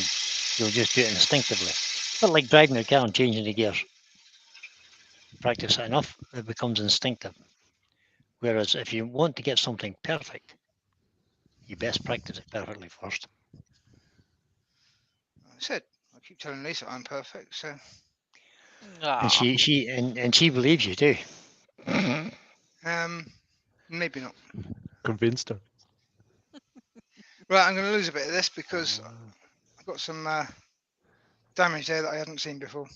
you'll just do it instinctively. But like driving a car and changing the gears. Practice it enough, it becomes instinctive. Whereas if you want to get something perfect, you best practice it perfectly first. I said, I keep telling Lisa I'm perfect, so. And she believes you too. Maybe not. Convinced her. Right, I'm going to lose a bit of this because I've got some damage there that I hadn't seen before.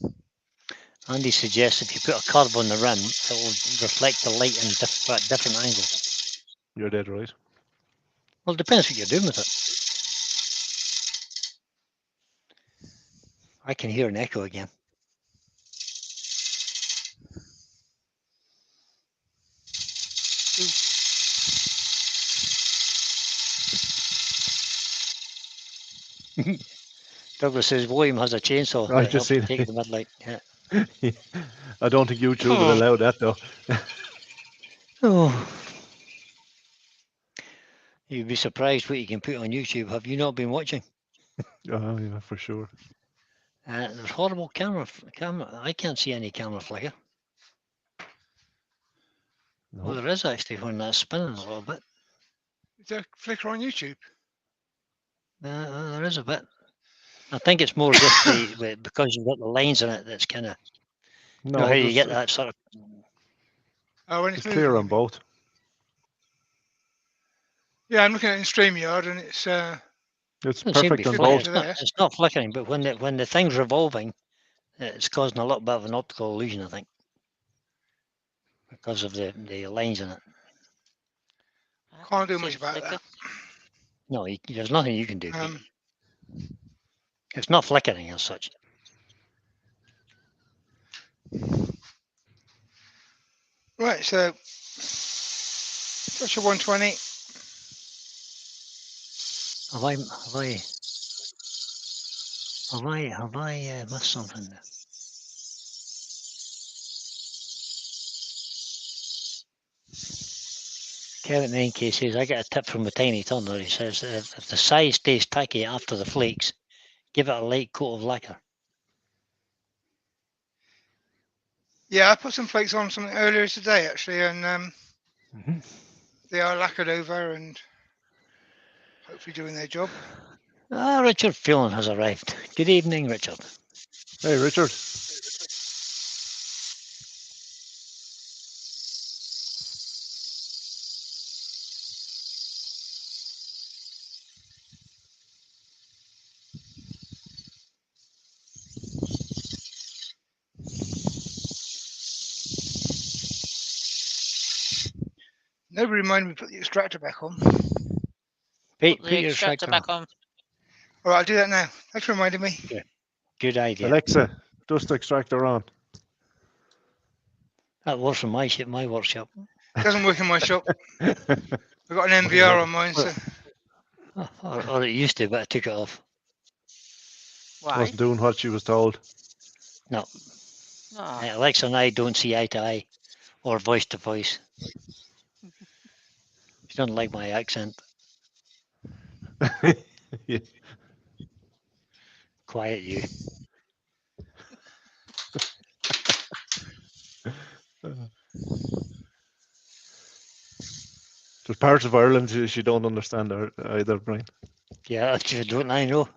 Andy suggests if you put a curve on the rim, it will reflect the light in different angles. You're dead right. Well, it depends what you're doing with it. I can hear an echo again. Douglas says William has a chainsaw I that just helps seen take the midlight. Yeah. I don't think YouTube would allow that though. Oh. You'd be surprised what you can put on YouTube. Have you not been watching? Oh yeah, for sure. There's horrible camera. I can't see any camera flicker. No. Well, there is actually when that's spinning a little bit. Is there a flicker on YouTube? There is a bit. I think it's more just because you've got the lines in it that's kind of. No, You know how you get that sort of. Oh, when it's it's clear moving. on both. Yeah, I'm looking at it in StreamYard and it's It's It seems to perfect be on flickering. both. It's not flickering, but when the thing's revolving, it's causing a little bit of an optical illusion, I think, because of the lines in it. can't do much about that. No, there's nothing you can do. It's not flickering as such. Right, so touch of 120. Have I missed something there? Kevin 9K says, I get a tip from a tiny turner. He says, if the size stays tacky after the flakes, give it a light coat of lacquer. Yeah, I put some flakes on something earlier today actually, and they are lacquered over and hopefully doing their job. Richard Phelan has arrived. Good evening, Richard. Hey, Richard. Nobody reminded me to put the extractor back on. Put the your extractor back on. All right, I'll do that now. Thanks for reminding me. Yeah. Good idea. Alexa, dust extractor on. That works in my workshop. Doesn't work in my shop. I've got an MVR on mine, so Or it used to, but I took it off. Why? Wasn't doing what she was told. No. Oh. Alexa and I don't see eye to eye or voice to voice. She doesn't like my accent. Yeah. Quiet you. parts of Ireland you don't understand either, Brian. Yeah, don't I know?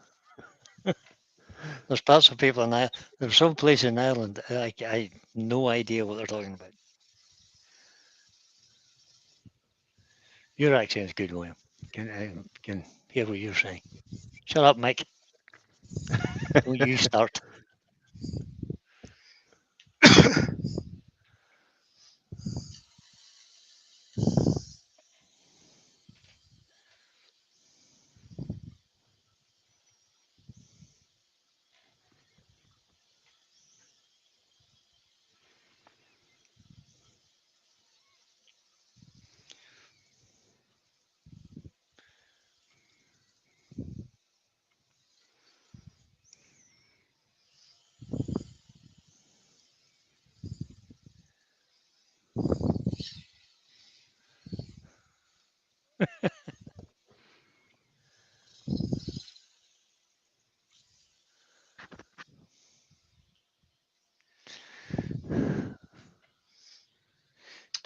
There's parts of people in Ireland. There's some place in Ireland. I no idea what they're talking about. Your accent's good, William. Can hear what you're saying. Shut up, Mike. Don't you start.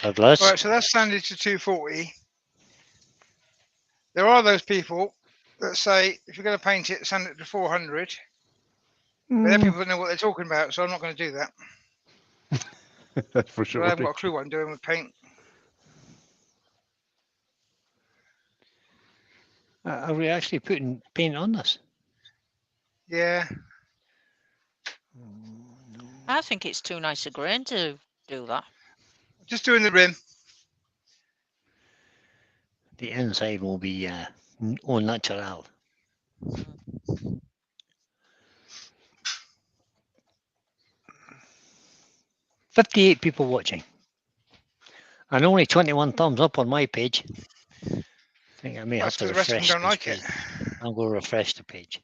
Douglas. All right, so that's sanded to 240. There are those people that say if you're going to paint it, sand it to 400. But then people don't know what they're talking about, so I'm not going to do that. For I sure. haven't got a clue what I'm doing with paint. Are we actually putting paint on this? Yeah. I think it's too nice a grain to do that. Just doing the rim. The inside will be au natural. 58 people watching. And only 21 thumbs up on my page. I think I may That's have to because the rest of them refresh don't this like page. it. I'll go refresh the page.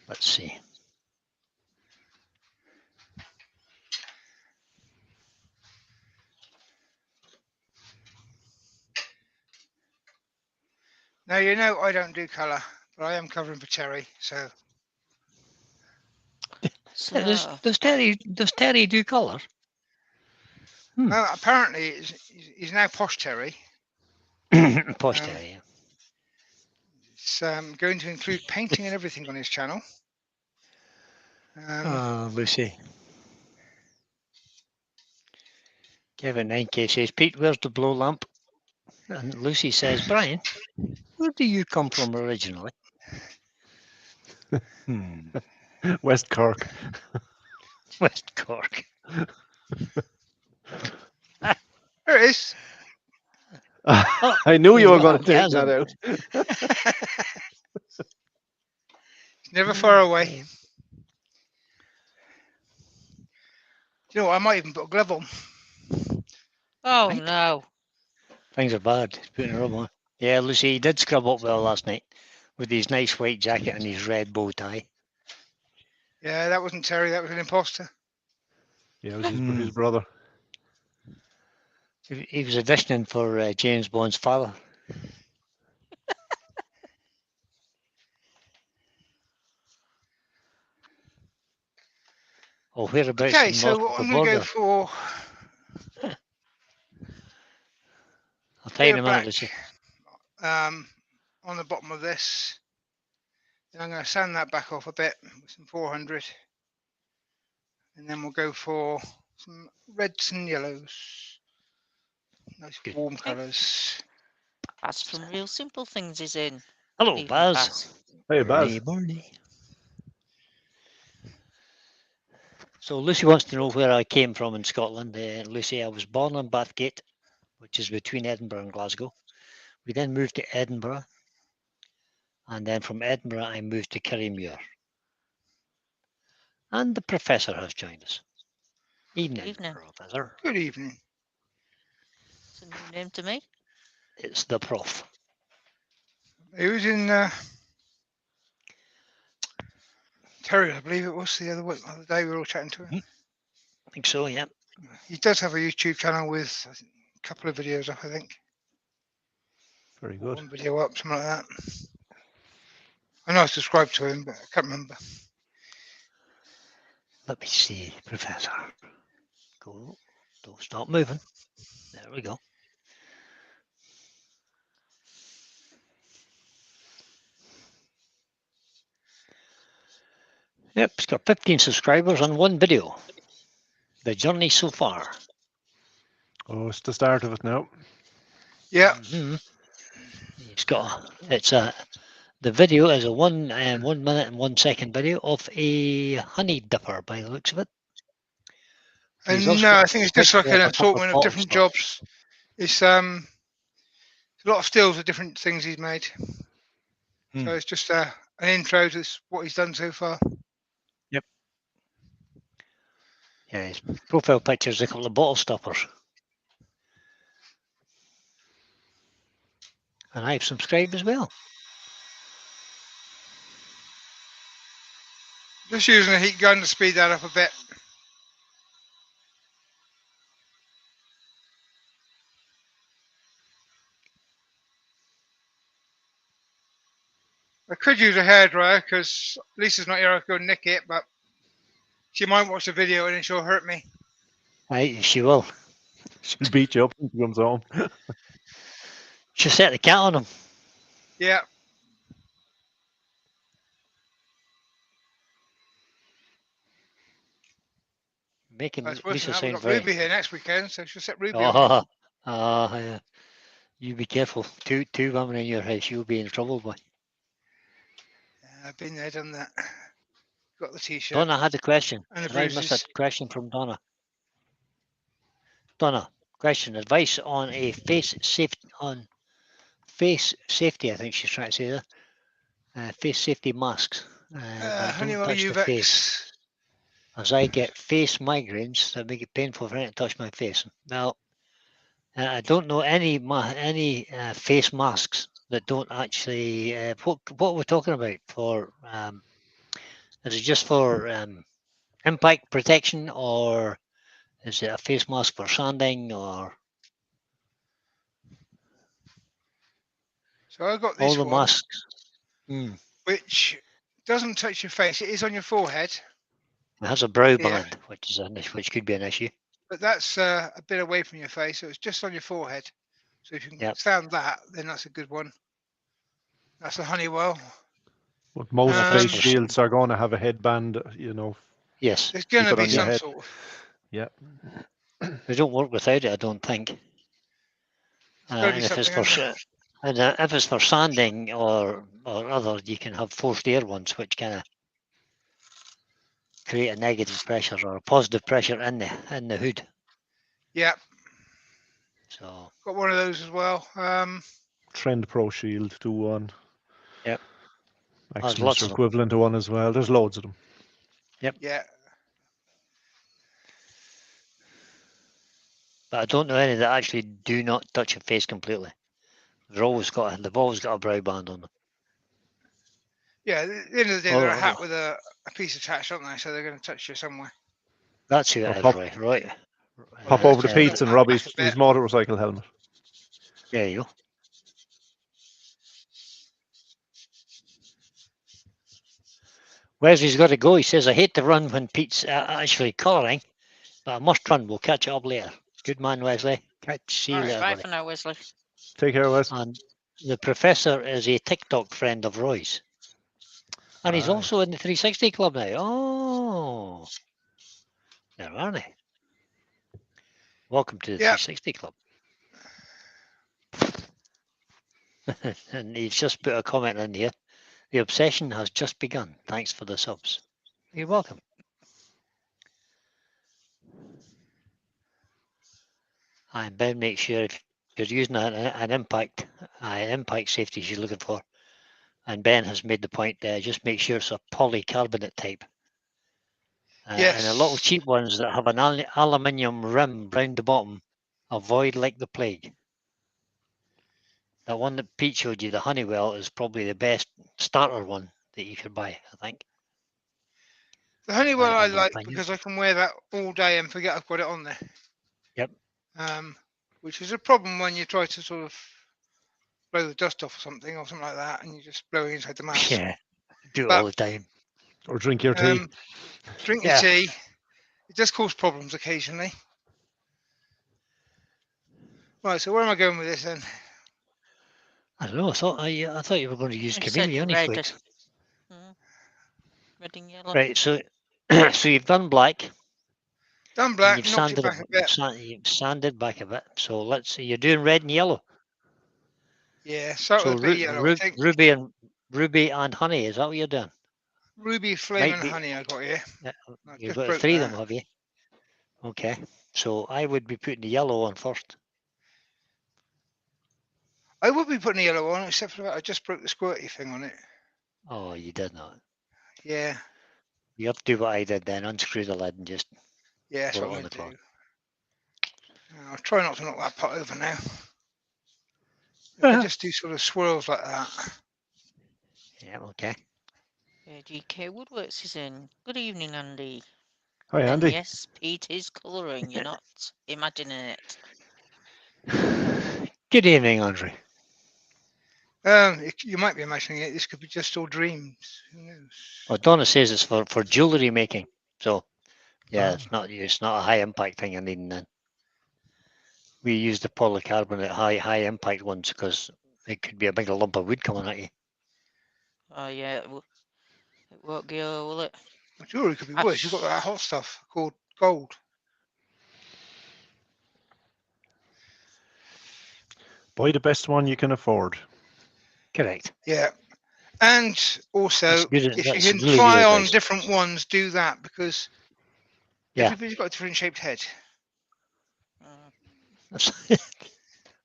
Let's see. Now, you know I don't do colour, but I am covering for Terry, so So, Does Terry do colour? apparently he's now Posh Terry. Posh Terry, yeah. It's going to include painting and everything on his channel. Lucy. Kevin 9K says, Pete, where's the blow lamp? And Lucy says, Brian, where do you come from originally? West Cork. West Cork. There it is. I knew you were going to take that out. It's never far away. You know what? I might even put a glove on. oh Right. no. Things are bad. He's putting a rub on. Yeah, Lucy, he did scrub up well last night with his nice white jacket and his red bow tie. Yeah, that wasn't Terry. That was an imposter. Yeah, it was his brother. He was auditioning for James Bond's father. Oh, whereabouts Okay, in so north what of I'm the going to go border? for I'll tell you in a black minute, Lucy. on the bottom of this. Then I'm going to sand that back off a bit with some 400. And then we'll go for some reds and yellows. Nice Good. warm colours. Baz from Real Simple Things is in. Hello, Evening, Baz. Hey, Baz. Morning. So Lucy wants to know where I came from in Scotland. Lucy, I was born in Bathgate, which is between Edinburgh and Glasgow. We then moved to Edinburgh, and then from Edinburgh I moved to Kirriemuir. And the professor has joined us. Evening, Professor. Good evening. It's a new name to me. It's the prof. He was in Terry, I believe it was, the other day we were all chatting to him. I think so, yeah. He does have a YouTube channel with a couple of videos up, I think. Very good. One video up, something like that. I know I subscribed to him, but I can't remember. Let me see, Professor. Go. Don't stop moving. There we go. Yep, it's got 15 subscribers on one video. The journey so far. Oh, it's the start of it now. Yeah. Mm-hmm. The video is a 1 minute and 1 second video of a honey dipper by the looks of it. He's And also no, got I think it's just like picture an of a couple assortment of bottle different stops. jobs. It's a lot of stills of different things he's made. So it's just an intro to what he's done so far. Yep. Yeah, his profile picture is a couple of bottle stoppers. And I've subscribed as well. Just using a heat gun to speed that up a bit. I could use a hairdryer because Lisa's not here. I could nick it, but she might watch the video and then she'll hurt me. Right, she will. She'll beat you up when she comes home. She'll set the cat on him. Yeah. Making That's worse Lisa than that. We've sound got very... Ruby here next weekend, so she'll set Ruby on me. Yeah. You be careful. Two women in your house, you'll be in trouble, boy. I've been there, done that. Got the t-shirt Donna had a question. and the Did I miss a bruises. question from Donna? Donna, question: advice on a face safety I think she's trying to say there. Face safety masks that don't Honeywell touch the face. Uvex. As I get face migraines that make it painful for anything to touch my face. Now, I don't know any face masks that don't actually. What we're talking about for? Is it just for impact protection, or is it a face mask for sanding, or So I got all this the one, masks? which doesn't touch your face. It is on your forehead. It has a brow Yeah. band, which could be an issue. But that's a bit away from your face, so it's just on your forehead. So if you can Yep. stand that, then that's a good one. That's a Honeywell. But most Um, face shields are going to have a headband, Yes. There's going to Keep it be on your some head. sort of. Yeah. They don't work without it, I don't think. gotta be And if it's something, for hasn't if it's for sanding or other, you can have forced air ones, which kind of create a negative pressure or a positive pressure in the hood. Yeah, So got one of those as well. Trend Pro Shield do one. Yep. There's Maximus lots of them. equivalent to one as well. There's loads of them. Yep. Yeah. But I don't know any that actually do not touch your face completely. They've always got a brow band on them. Yeah, at the end of the day, Oh, they're a hat with a piece attached, aren't they? So they're going to touch you somewhere. That's who Or it is, pop- right? Hop let's over to just Pete's pull and that rob back a his bit. motorcycle helmet. There you go. Wesley's got to go. He says, I hate to run when Pete's actually colouring, but I must run. We'll catch up later. Good man, Wesley. See you All right, later, bye buddy. for now, Wesley. Take care, Wes. And the professor is a TikTok friend of Roy's. And he's Aye. also in the 360 Club now. Oh, there are they. Welcome to the 360 Club. And he's just put a comment in here. The obsession has just begun. Thanks for the subs. You're welcome. And Ben, make sure if you're using an impact safety you're looking for, and Ben has made the point there, just make sure it's a polycarbonate type. Yes. And a lot of cheap ones that have an aluminium rim round the bottom, avoid like the plague. That one that Pete showed you, the Honeywell, is probably the best starter one that you could buy, I think. The Honeywell I in my like opinion. because I can wear that all day and forget I've got it on there. Yep. Which is a problem when you try to sort of blow the dust off or something like that, and you're just blowing inside the mask. Yeah, do it all the time. Or drink your tea. Drink your tea. It does cause problems occasionally. Right, so where am I going with this then? I don't know. I thought you were going to use You said chameleon red. flakes. Red and yellow. Right. So so you've done black. Done And black, you've knocked it sanded back a bit. you've sanded back a bit. So let's see. You're doing red and yellow. Yeah, start So with a bit of yellow, I think. ruby and honey. Is that what you're doing? Ruby, flame, Might and be. honey I got here. I You've just got broke three of that. them, have you? Okay. So I would be putting the yellow on first. I would be putting the yellow on, except for that I just broke the squirty thing on it. Oh, you did not. Yeah, You have to do what I did then. Unscrew the lid and just yeah, that's pour what it I'm on going the to cloth. do. I'll try not to knock that pot over now. If I just do sort of swirls like that. Yeah. Okay. GK Woodworks is in. Good evening, Andy. Hi, And Andy. yes, Pete is colouring. You're not imagining it. Good evening, Andre. You might be imagining it. This could be just all dreams. Who knows? Well, Donna says it's for jewellery making. So yeah, Ah. it's not a high impact thing. I need then. We use the polycarbonate high impact ones because it could be a big lump of wood coming at you. Oh, yeah, it won't go, will it? Well, jewelry could be worse. You've got that hot stuff called gold. Buy the best one you can afford. Correct. Yeah. And also, if you That's can really good try on advice. different ones, do that because Yeah. everybody's got a different shaped head.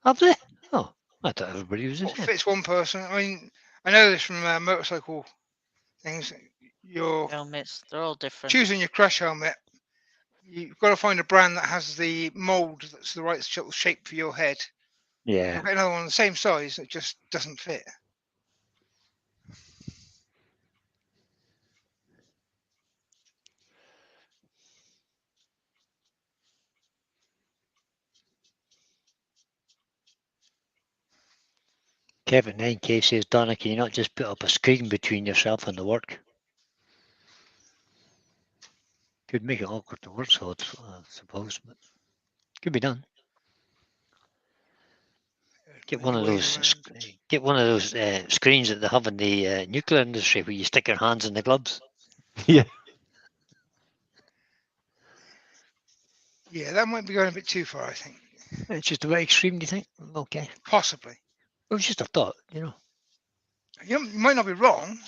Have they? Oh, I thought everybody was the What same. fits one person? I mean, I know this from motorcycle things. You're Helmets, they're all different. choosing your crash helmet. You've got to find a brand that has the mold that's the right shape for your head. Yeah. I'll get another one the same size that just doesn't fit. Kevin 9K says, Donna, can you not just put up a screen between yourself and the work? Could make it awkward to work, so I suppose, but could be done. Get one of those. Get one of those screens that they have in the nuclear industry where you stick your hands in the gloves. Yeah. Yeah, that might be going a bit too far, I think. It's just a bit extreme, do you think? Okay. Possibly. It was just a thought, you know. You might not be wrong.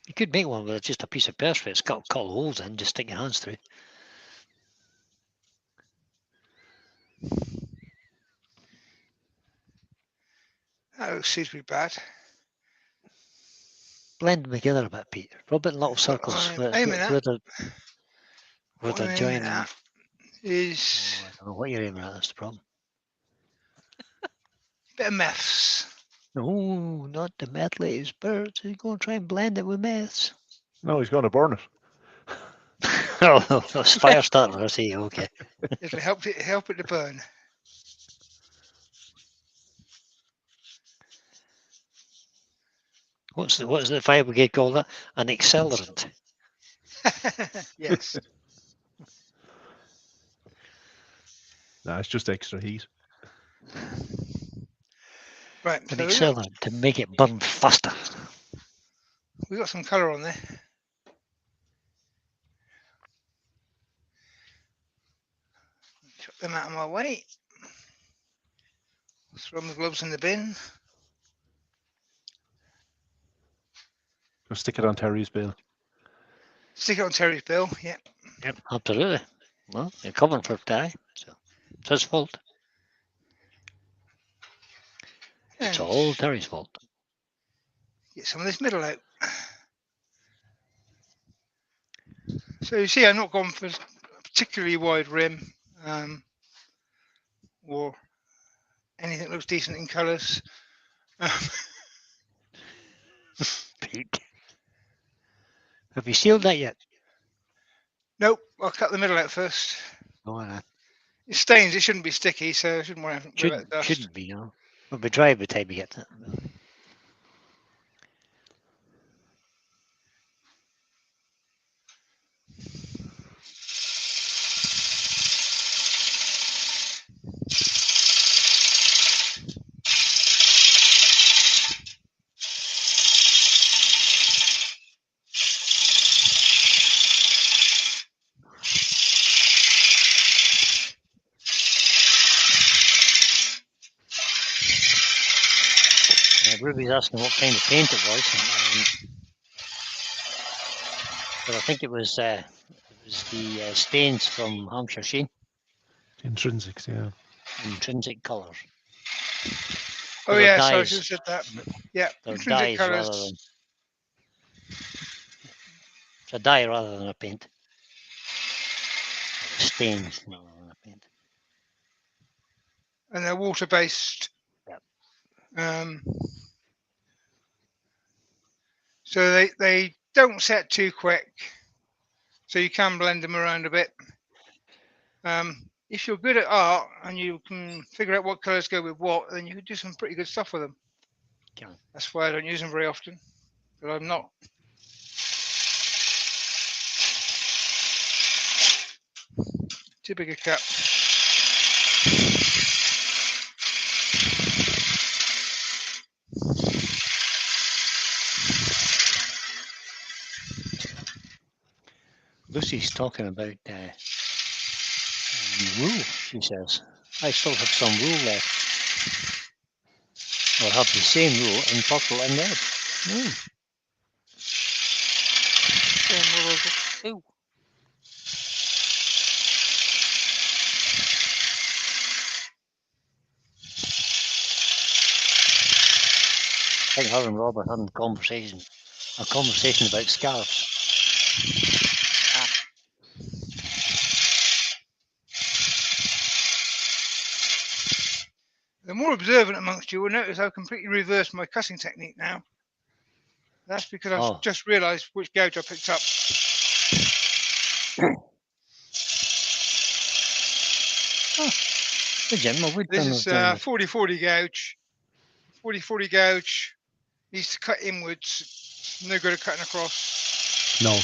You could make one with just a piece of perspex. It's got a couple of holes in, just stick your hands through. That seems to be bad. Blend them together a bit, Pete. Rub it in little circles I'm where aiming at. they're What I'm aiming joining. at is I don't know what you're aiming at, that's the problem. a bit of meths. No, not the methylated spirits. He's going to try and blend it with meths. No, he's going to burn it. Oh, it's fire starter, I see. Okay. It'll help it to burn. What does the fire brigade call that? An accelerant. Yes. Nah, it's just extra heat. Right. An So accelerant to make it burn faster. we got some colour on there. Chuck them out of my way. Throw my gloves in the bin. Go stick it on Terry's bill. Stick it on Terry's bill. Yeah. Yep, absolutely. Well, you're covering for Terry, so it's his fault. It's And all Terry's fault. get some of this middle out. So you see, I've not gone for a particularly wide rim, or anything that looks decent in colours. Pete. Have you sealed that yet? Nope, I'll cut the middle out first. Go on. It stains, it shouldn't be sticky, so I shouldn't worry about the dust. Shouldn't be, no. It'll be dry by the time you get to it. Ruby's asking what kind of paint it was. But I think it was the stains from Hampshire Sheen, Intrinsics, yeah. intrinsic colours. Oh They're yeah, sorry, I dyes. should have said that. Yeah, They're intrinsic dyes rather colours. than. It's a dye rather than a paint. Or a stain rather than a paint. And they're water-based. Yep. So they don't set too quick, so you can blend them around a bit. If you're good at art and you can figure out what colours go with what, then you can do some pretty good stuff with them. Can. That's why I don't use them very often, but I'm not. Too big a cup. Lucy's talking about wool, she says. I still have some wool left. Or have the same wool in purple and red. Same wool as Sue. I think her and Rob are having a conversation about scarves. The more observant amongst you will notice I've completely reversed my cutting technique now. That's because I've just realised which gouge I picked up. This is 40-40 gouge. 40-40 gouge needs to cut inwards. No good at cutting across. No.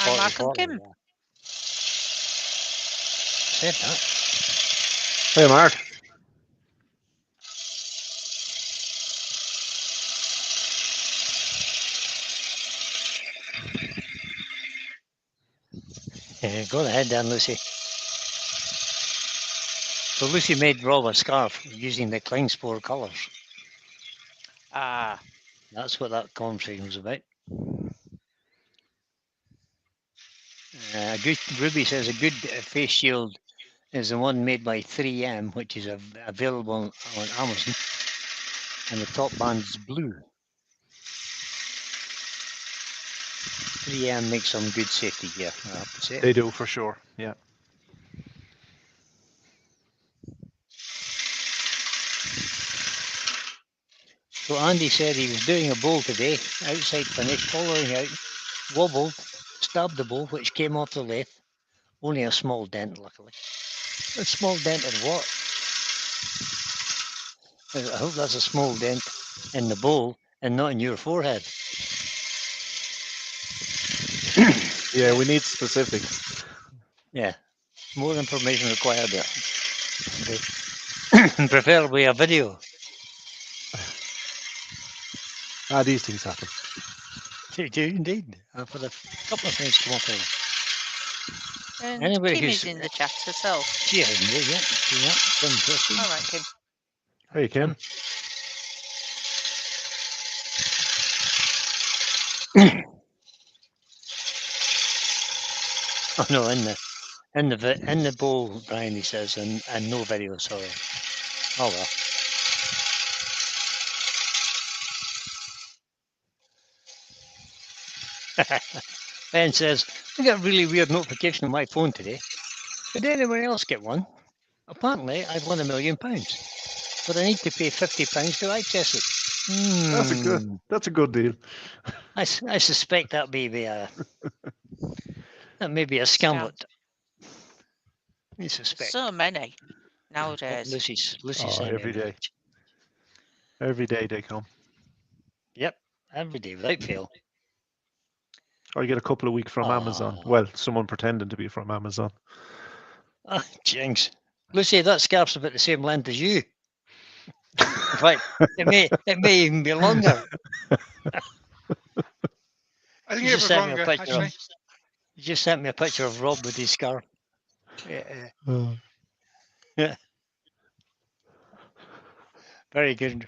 I'm Mark and Kim. Said that. Hey, Mark. Go ahead then, Lucy. So Lucy made Rob a scarf using the Klingspor colours. That's what that conversation was about. Ruby says a good face shield is the one made by 3M, which is available on Amazon, and the top band is blue. 3M makes some good safety gear, I have to say. They do, for sure, yeah. So Andy said he was doing a bowl today, outside finish, hollowing out, wobbled, stabbed the bowl, which came off the lathe. Only a small dent, luckily. A small dent in what? I hope that's a small dent in the bowl and not in your forehead. Yeah, we need specifics. Yeah, more information required there. Preferably a video. These things happen. They do indeed. I've had a couple of things come up here. And Anybody Kim who's is in the chat herself. She is indeed, yeah. Kim Twisty. All right, Kim. Hey, Kim. Oh no, in the bowl, Brian, he says, and no video, sorry. Oh well. Ben says, I got a really weird notification on my phone today. Did anyone else get one? Apparently, I've won £1 million, but I need to pay £50 to access it. That's a good deal. I suspect that may be a scamlet. I suspect. So many nowadays. Lucy's every day. Every day they come. Yep, every day without fail. Or you get a couple of weeks from Amazon. Well, someone pretending to be from Amazon. Jinx. Lucy, that scarf's about the same length as you. In fact, it may even be longer. I think it was longer, actually. You just sent me a picture of Rob with his scarf. Yeah. Very good.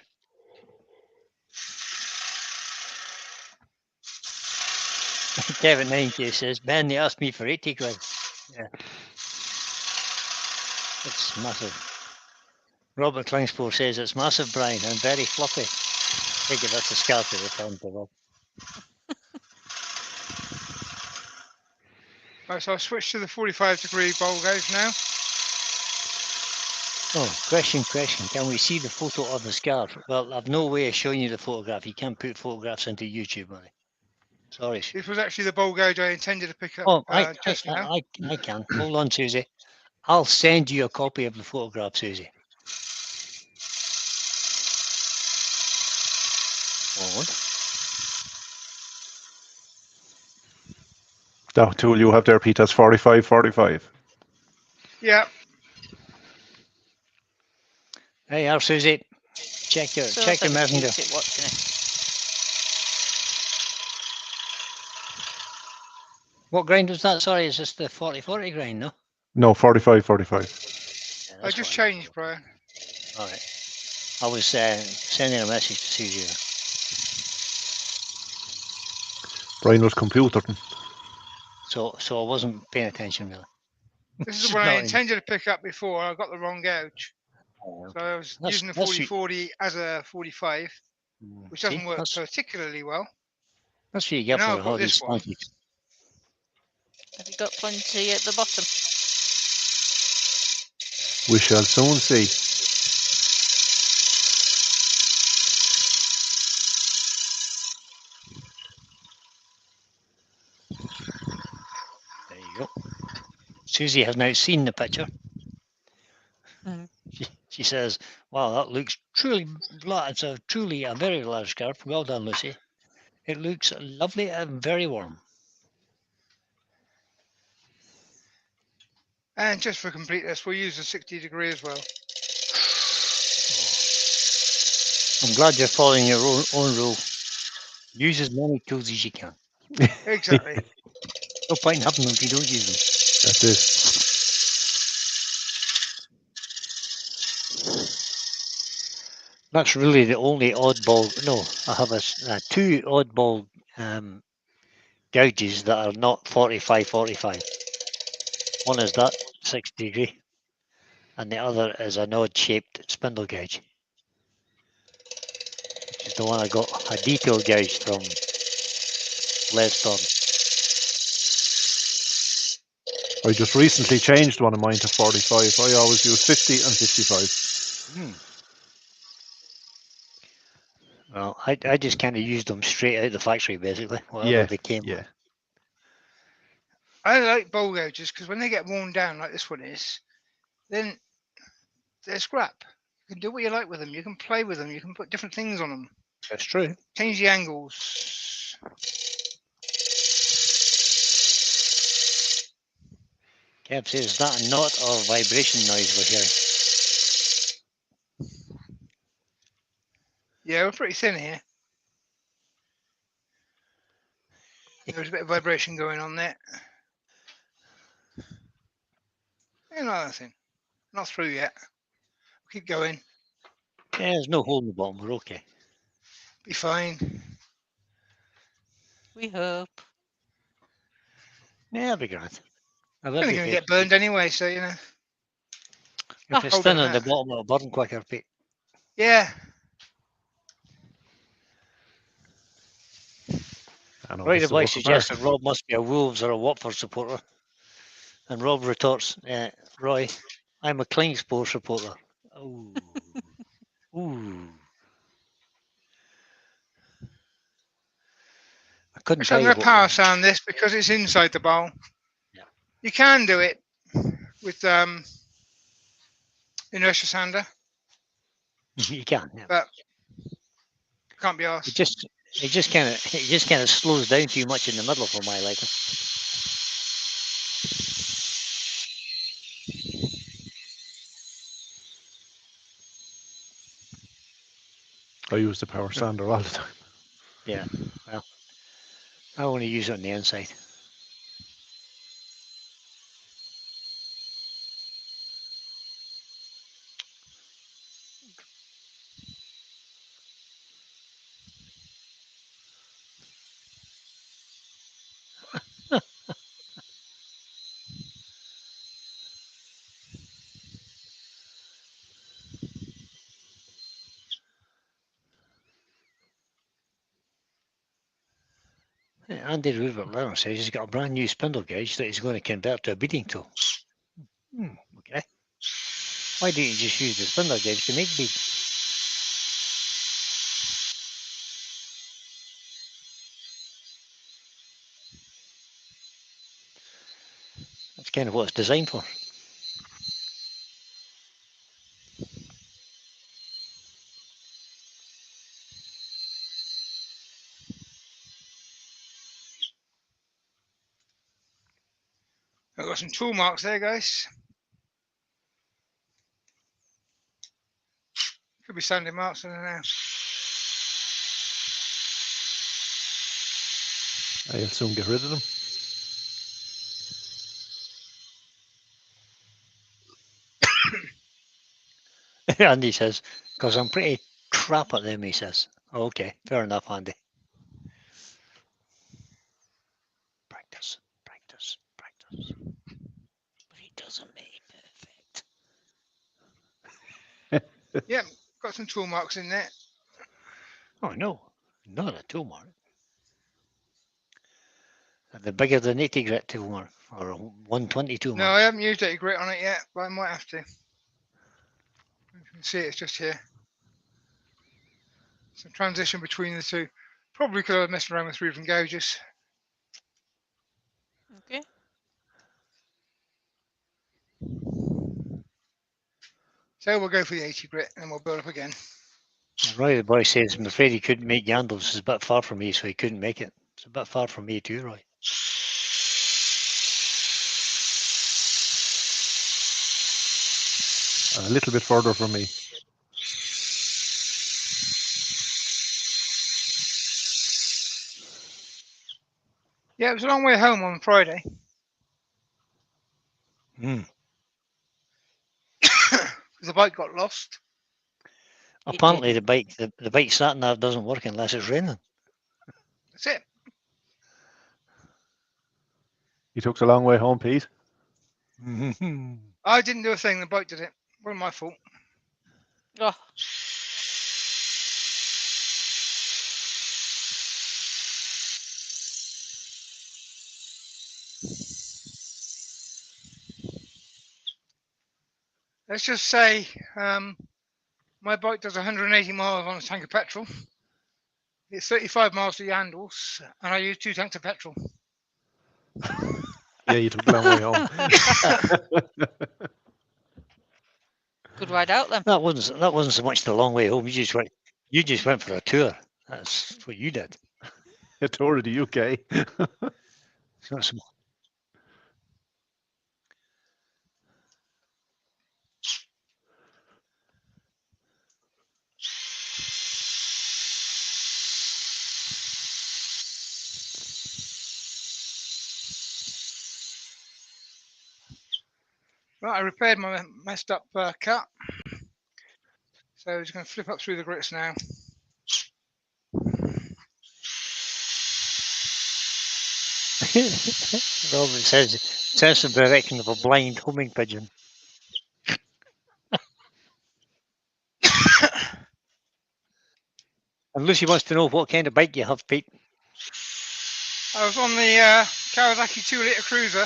Kevin 9K says, Ben, they asked me for 80 quid. Yeah. It's massive. Robert Klingspor says it's massive, Brian, and very fluffy. I think that's a scarf to return to Rob. Right, so I'll switch to the 45-degree bowl gauge now. Oh, question. Can we see the photo of the scarf? Well, I've no way of showing you the photograph. You can't put photographs into YouTube, buddy. Sorry. This was actually the bowl gauge I intended to pick up Oh, just now. I can. Hold on, Susie. I'll send you a copy of the photograph, Susie. Hold. That tool you have there, Pete, has 45. Yeah, Hey, our Susie. Check your messenger. Keep watching it. What grind was that? Sorry, is this the 40-40 grind, no? No, 45. Yeah, I just changed, Brian. All right. I was sending a message to Susie. Brian was computering. So I wasn't paying attention really. This is the one I intended to pick up before. I got the wrong gauge. So I was using the 40-40 as a 45, which doesn't work particularly well. That's what you get Now for I've got all these this one. sponges. Have you got plenty at the bottom? We shall soon see. There you go. Susie has now seen the picture. She says, wow, that looks truly, it's truly a very large scarf. Well done, Lucy. It looks lovely and very warm. And just for completeness, we'll use the 60-degree as well. I'm glad you're following your own rule. Use as many tools as you can. Exactly. No point in having them if you don't use them. That's it. That's really the only oddball. No, I have two oddball gouges that are not 45. One is that 60-degree, and the other is an odd-shaped spindle gouge, which is the one I got a detail gouge from Leadstone. I just recently changed one of mine to 45. I always use 50 and 55. Well, I just kind of used them straight out of the factory, basically, whatever they came with. I like bowl gauges because when they get worn down like this one is, then they're scrap. You can do what you like with them. You can play with them. You can put different things on them. That's true. Change the angles. Kev says, is that a knot or vibration noise we're hearing? Yeah, we're pretty thin here. There's a bit of vibration going on there. And nothing. Not through yet. Keep going. Yeah, there's no hole in the bottom. We're okay. Be fine. We hope. Yeah, it'll be grand. It's only going to get burned anyway, so you know. If it's thin on the bottom, it'll burn quicker, Pete. Yeah. Right, the boy suggests that Rob must be a Wolves or a Watford supporter. And Rob retorts, Roy, I'm a Klingspor supporter. Ooh. Ooh. I couldn't tell I'm you going to power what. sand this because it's inside the bowl. Yeah. You can do it with inertia sander. You can, yeah. But can't be asked. It just kind of slows down too much in the middle for my liking. I use the power sander all the time. Yeah, well, I only use it on the inside. Andy Rupert Lennon says he's got a brand new spindle gauge that he's going to convert to a beading tool. Okay. Why don't you just use the spindle gauge to make bead? That's kind of what it's designed for. I've got some tool marks there, guys. Could be sanding marks, I don't know. I'll soon get rid of them. Andy says, because I'm pretty crap at them, he says. Okay, fair enough, Andy. Practice, practice, practice. But he doesn't make it perfect. Yep, got some tool marks in there. Oh, no, not a tool mark. The bigger the nitty grit tool mark, or a 120 tool No, mark. I haven't used any grit on it yet, but I might have to. You can see it's just here. Some transition between the two. Probably because I was messing around with roofing gauges. Okay. So we'll go for the 80 grit and then we'll build up again. Roy the boy says, I'm afraid he couldn't make Yandles. It's a bit far from me, so he couldn't make it. It's a bit far from me too, Roy. A little bit further from me. Yeah, it was a long way home on Friday. Mm. The bike got lost. Apparently the bike sat nav doesn't work unless it's raining. That's it. You took a long way home, Pete. I didn't do a thing, the bike did it. Wasn't my fault. Oh, Let's just say my bike does 180 miles on a tank of petrol. It's 35 miles to Yandles, and I use 2 tanks of petrol. Yeah, you took a long way home. good ride out then. That wasn't so much the long way home. You just went for a tour. That's what you did. A tour of the UK. It's not so Right, I repaired my messed up cut. So I'm just going to flip up through the grits now. Robert says sense of direction of a blind homing pigeon. And Lucy wants to know what kind of bike you have, Pete. I was on the Kawasaki 2-litre cruiser.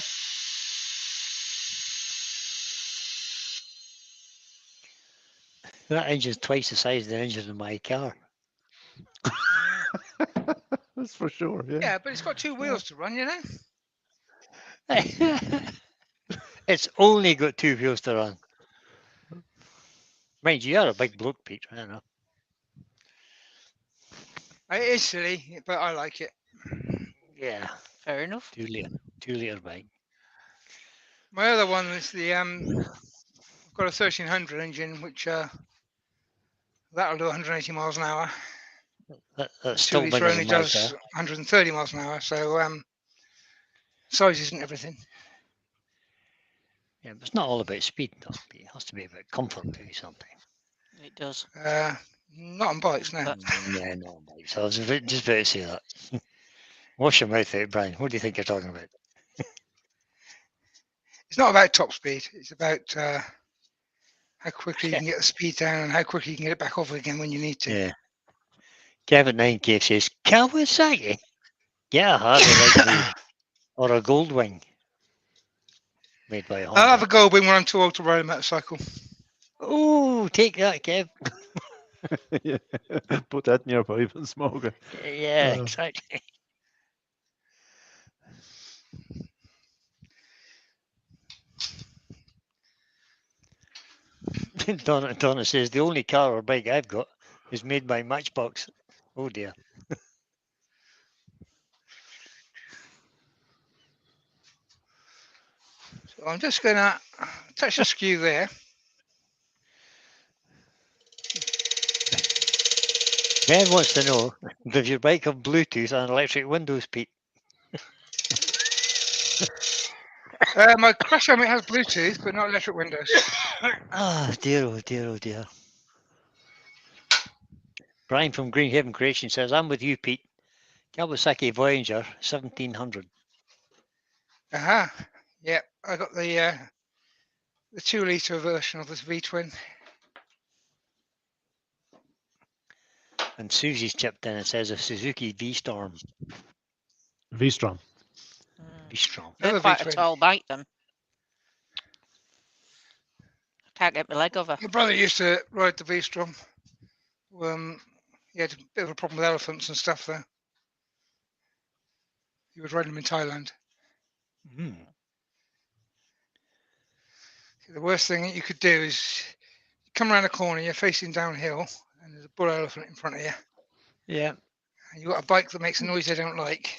That engine's twice the size of the engine in my car. That's for sure, yeah. Yeah, but it's got 2 wheels to run, you know? It's only got 2 wheels to run. Mind you, you're a big bloke, Pete. I don't know. It is silly, but I like it. Yeah, Fair enough. 2-litre bike. My other one is the I've got a 1300 engine, which that'll do 180 miles an hour. That's still 2 litre bigger only than my does car. 130 miles an hour, so size isn't everything. Yeah, but it's not all about speed, though. It has to be about comfort too, sometimes. It does. Not on bikes, no. Yeah, no, mate. So I was just about to say that. Wash your mouth out, Brian. What do you think you're talking about? It's not about top speed. It's about how quickly you can get the speed down and how quickly you can get it back off again when you need to. Yeah. Kevin 9K says, Kawasaki. Get a Harley like me, or a Goldwing made by I'll have Honda. a Goldwing when I'm too old to ride a motorcycle. Oh, take that, Kev. Yeah. Put that in your pipe and smoke it. Yeah, Uh, exactly. Donna says the only car or bike I've got is made by Matchbox. Oh dear. So I'm just going to touch the skew there. Ben wants to know, does your bike have Bluetooth and electric windows, Pete? My crash helmet has Bluetooth, but not electric windows. Ah, dear, oh dear, oh dear. Brian from Green Haven Creation says, I'm with you, Pete. Kawasaki Voyager 1700. Aha. Yeah, I got the 2-litre version of this V-twin. And Susie's chipped in and says a Suzuki V-Storm. V-Strom. V-Strom. They're Another quite a V-twin. tall bike, them. I can't get my leg over. My brother used to ride the V-Strom. He had a bit of a problem with elephants and stuff there. He was riding them in Thailand. Mm. The worst thing that you could do is come around a corner, you're facing downhill, and there's a bull elephant in front of you. Yeah. And you've got a bike that makes a noise they don't like,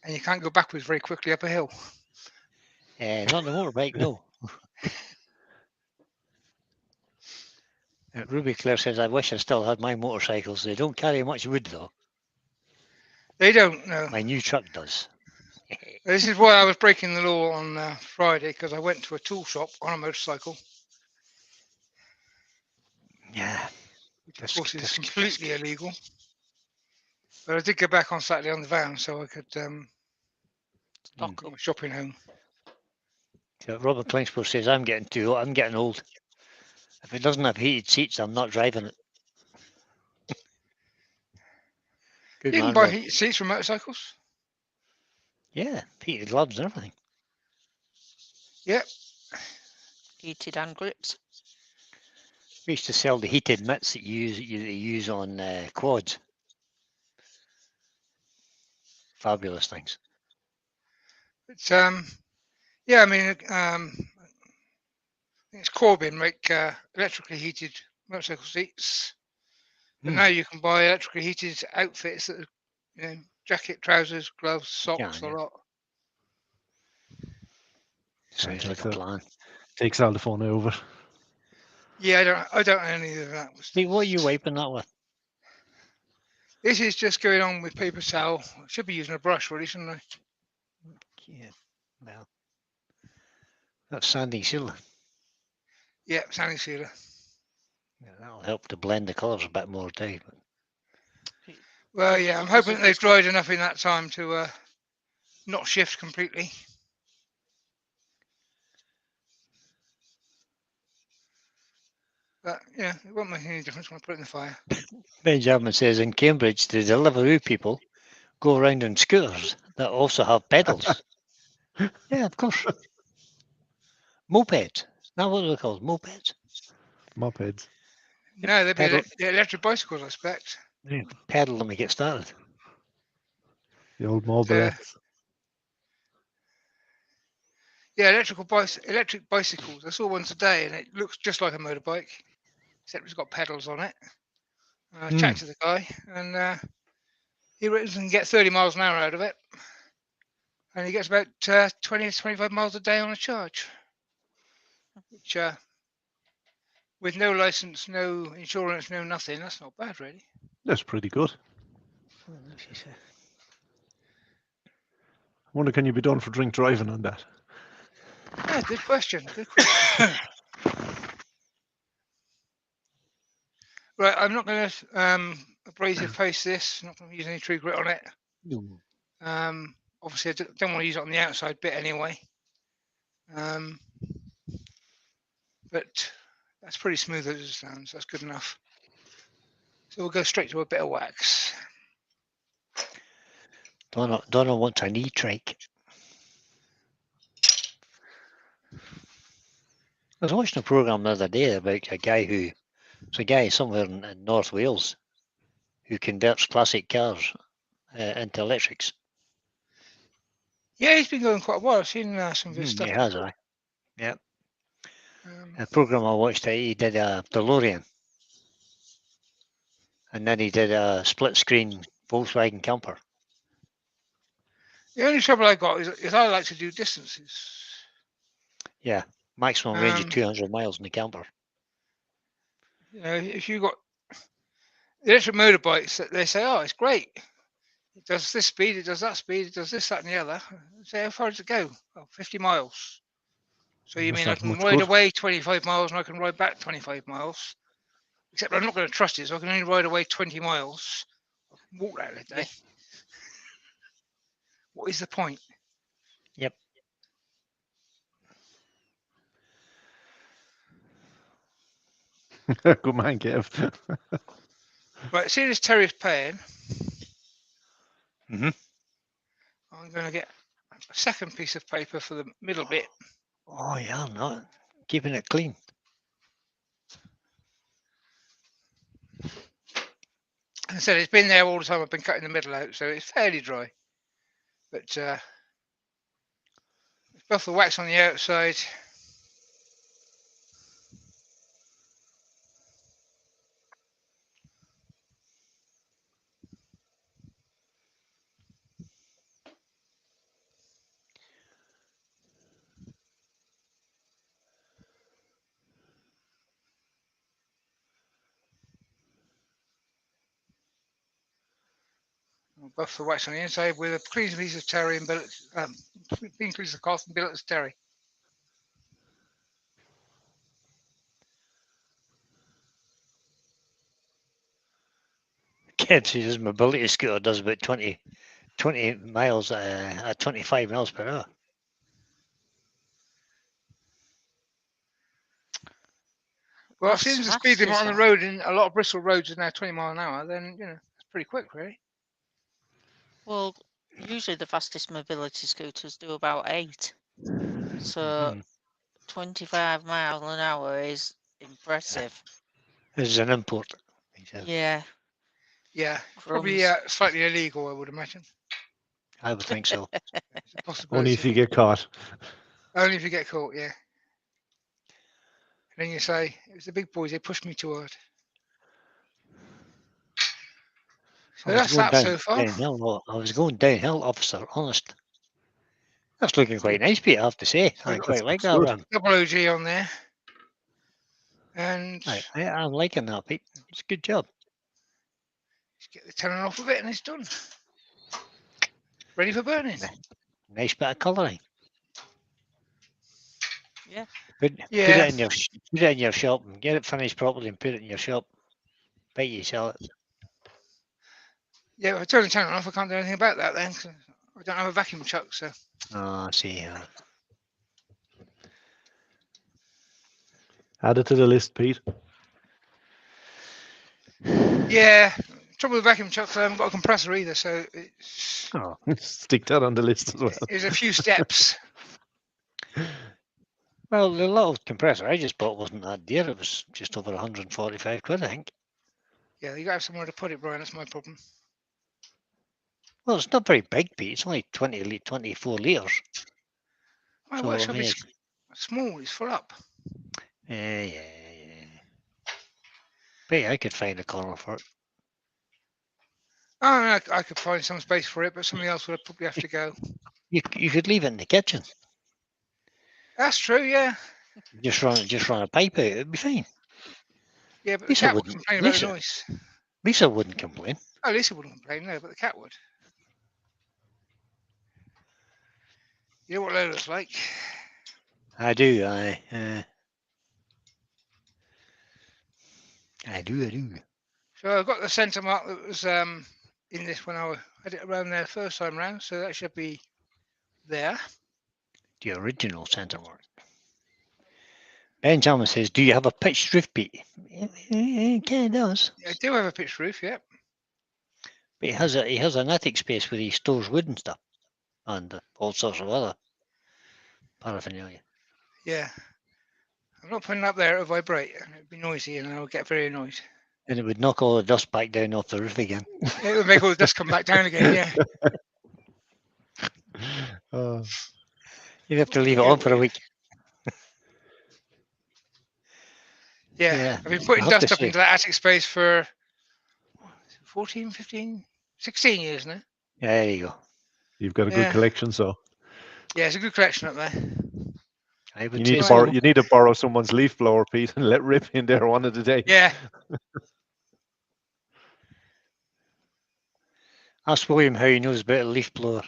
and you can't go backwards very quickly up a hill. Not the motorbike, no. Ruby Claire says, I wish I still had my motorcycles. They don't carry much wood, though. They don't know. My new truck does. This is why I was breaking the law on Friday, because I went to a tool shop on a motorcycle, Yeah. which of course is completely illegal. But I did go back on Saturday on the van, so I could Stock get up. my shopping home. So Robert Klingspor says, I'm getting old. If it doesn't have heated seats, I'm not driving it. Good You can man, buy Rob. heated seats for motorcycles. Yeah, heated gloves and everything. Yep. Heated hand grips. We used to sell the heated mitts that you use on quads. Fabulous things. It's yeah, I mean, I think it's Corbin make electrically heated motorcycle seats, but now you can buy electrically heated outfits that are, jacket, trousers, gloves, socks, Yeah. a lot. Sounds Yeah, like a plan. Takes all the fun over. Yeah, I don't own any of that. Pete, what are you wiping that with? This is just going on with paper towel. I should be using a brush, really, shouldn't I? Yeah, well, that's sanding sealer. Yeah, sanding sealer. Yeah, that'll help to blend the colours a bit more too. Well, yeah, I'm hoping they've dried enough in that time to not shift completely. But yeah, it won't make any difference when I put it in the fire. Benjamin says in Cambridge, the Deliveroo people go around on scooters that also have pedals. Yeah, of course. Mopeds. Now what are they called? Mopeds? Mopeds. No, they'd be Pedal. electric bicycles, I expect. Yeah, pedal them to get started. The old mobilettes. Yeah, electric bicycles. I saw one today, and it looks just like a motorbike, except it's got pedals on it. I chatted to the guy, and he reckons he can get 30 miles an hour out of it, and he gets about 20 to 25 miles a day on a charge, which, with no license, no insurance, no nothing, that's not bad, really. That's pretty good. I Wonder, can you be done for drink driving on that? Yeah, good question. Good question. Right, I'm not going to abrasive paste this. I'm not going to use any true grit on it. No. Obviously, I don't want to use it on the outside bit anyway. But that's pretty smooth as it stands. That's good enough. So we'll go straight to a bit of wax. Donna wants a knee trike. I was watching a programme the other day about a guy somewhere in North Wales who converts classic cars into electrics. Yeah, he's been going quite a while. I've seen some of his He stuff. has, aye. Yeah. Um, A programme I watched, he did a DeLorean. And then he did a split screen Volkswagen camper. the only trouble I got is I like to do distances. Yeah. Maximum range of Um, 200 miles in the camper. You know, if you got the electric motorbikes, they say, "Oh, it's great. It does this speed, it does that speed, it does this, that, and the other." I say, "How far does it go?" "Oh, 50 miles." So you That's mean I not can much ride good. away 25 miles and I can ride back 25 miles? Except I'm not going to trust it, so I can only ride away 20 miles. I can walk that in a day. Yeah. What is the point? Yep. Good man, Kev. Right, see this Terry's paying. Mhm. I'm going to get a second piece of paper for the middle bit. Oh, yeah, I'm not keeping it clean. And I said it's been there all the time. I've been cutting the middle out, so it's fairly dry. But it's buff the wax on the outside. I'll buff the wax on the inside with a clean piece of terry and billet, clean piece of cloth and billets terry. Kid says his mobility scooter does about 20 miles at 25 miles per hour. Well, That's since the fast, speed limit is on the that? road in a lot of Bristol roads is now 20 mile an hour, then it's pretty quick, really. Well, usually the fastest mobility scooters do about 8. So Mhm. 25 miles an hour is impressive. This is an import, he says. Yeah, Yeah, probably crumbs. slightly illegal, I would imagine. I would think so. It's a Only if possibility. you get caught. Only if you get caught, yeah. And then you say, it was the big boys, they pushed me too hard. So that's that so far. downhill. I was going downhill, officer, honest. That's looking quite nice, Pete, I have to say. So I I've got quite like Looks that good. run. double OG on there. And I'm liking that, Pete. It's a good job. just get the tenon off of it and it's done. Ready for burning. Nice bit of colouring. Yeah. Put Yeah. it in your shop and get it finished properly and put it in your shop. Bet you sell it. Yeah, if I turn the tenon off, I can't do anything about that then. 'Cause I don't have a vacuum chuck, so. Oh, I see. Add it to the list, Pete. Yeah, trouble with vacuum chucks, I haven't got a compressor either, so it's Oh, stick that on the list as well. there's a few steps. Well, the little compressor I just bought wasn't that dear. It was just over 145 quid, I think. Yeah, you got to have somewhere to put it, Brian. That's my problem. Well, it's not very big, Pete. It's only 24 litres. My So, workshop I mean, is small. It's full up. yeah. Bet I could find a corner for it. Oh, I could find some space for it, but somebody else would probably have to go. You could leave it in the kitchen. That's true, yeah. Just run a pipe out. It'd be fine. Yeah, but the Lisa cat would wouldn't. complain about the noise. Lisa wouldn't complain. Oh, Lisa wouldn't complain, no, but the cat would. You know what Lola's like? I do. I do. So I've got the centre mark that was in this when I had it around there first time round, so that should be there. The original centre mark. Ben Chalmers says, "Do you have a pitched roof, Pete?" It kind of does. Yeah, I do have a pitched roof, yeah. But he has an attic space where he stores wood and stuff, and all sorts of other paraphernalia. Yeah. I'm not putting it up there, it'll vibrate and it'd be noisy and I'll get very annoyed. And it would knock all the dust back down off the roof again. It would make all the dust come back down again, yeah. You'd have to leave it Yeah, on for a weird. week. Yeah. I've been putting I have to dust up say, into that attic space for 14, 15, 16 years now. yeah, there you go. You've got a good Yeah. collection, so Yeah, it's a good collection up there. I you would need say to so. borrow. You need to borrow someone's leaf blower, Pete, and let rip in there one of the day. Yeah. Ask William how he knows about a leaf blower.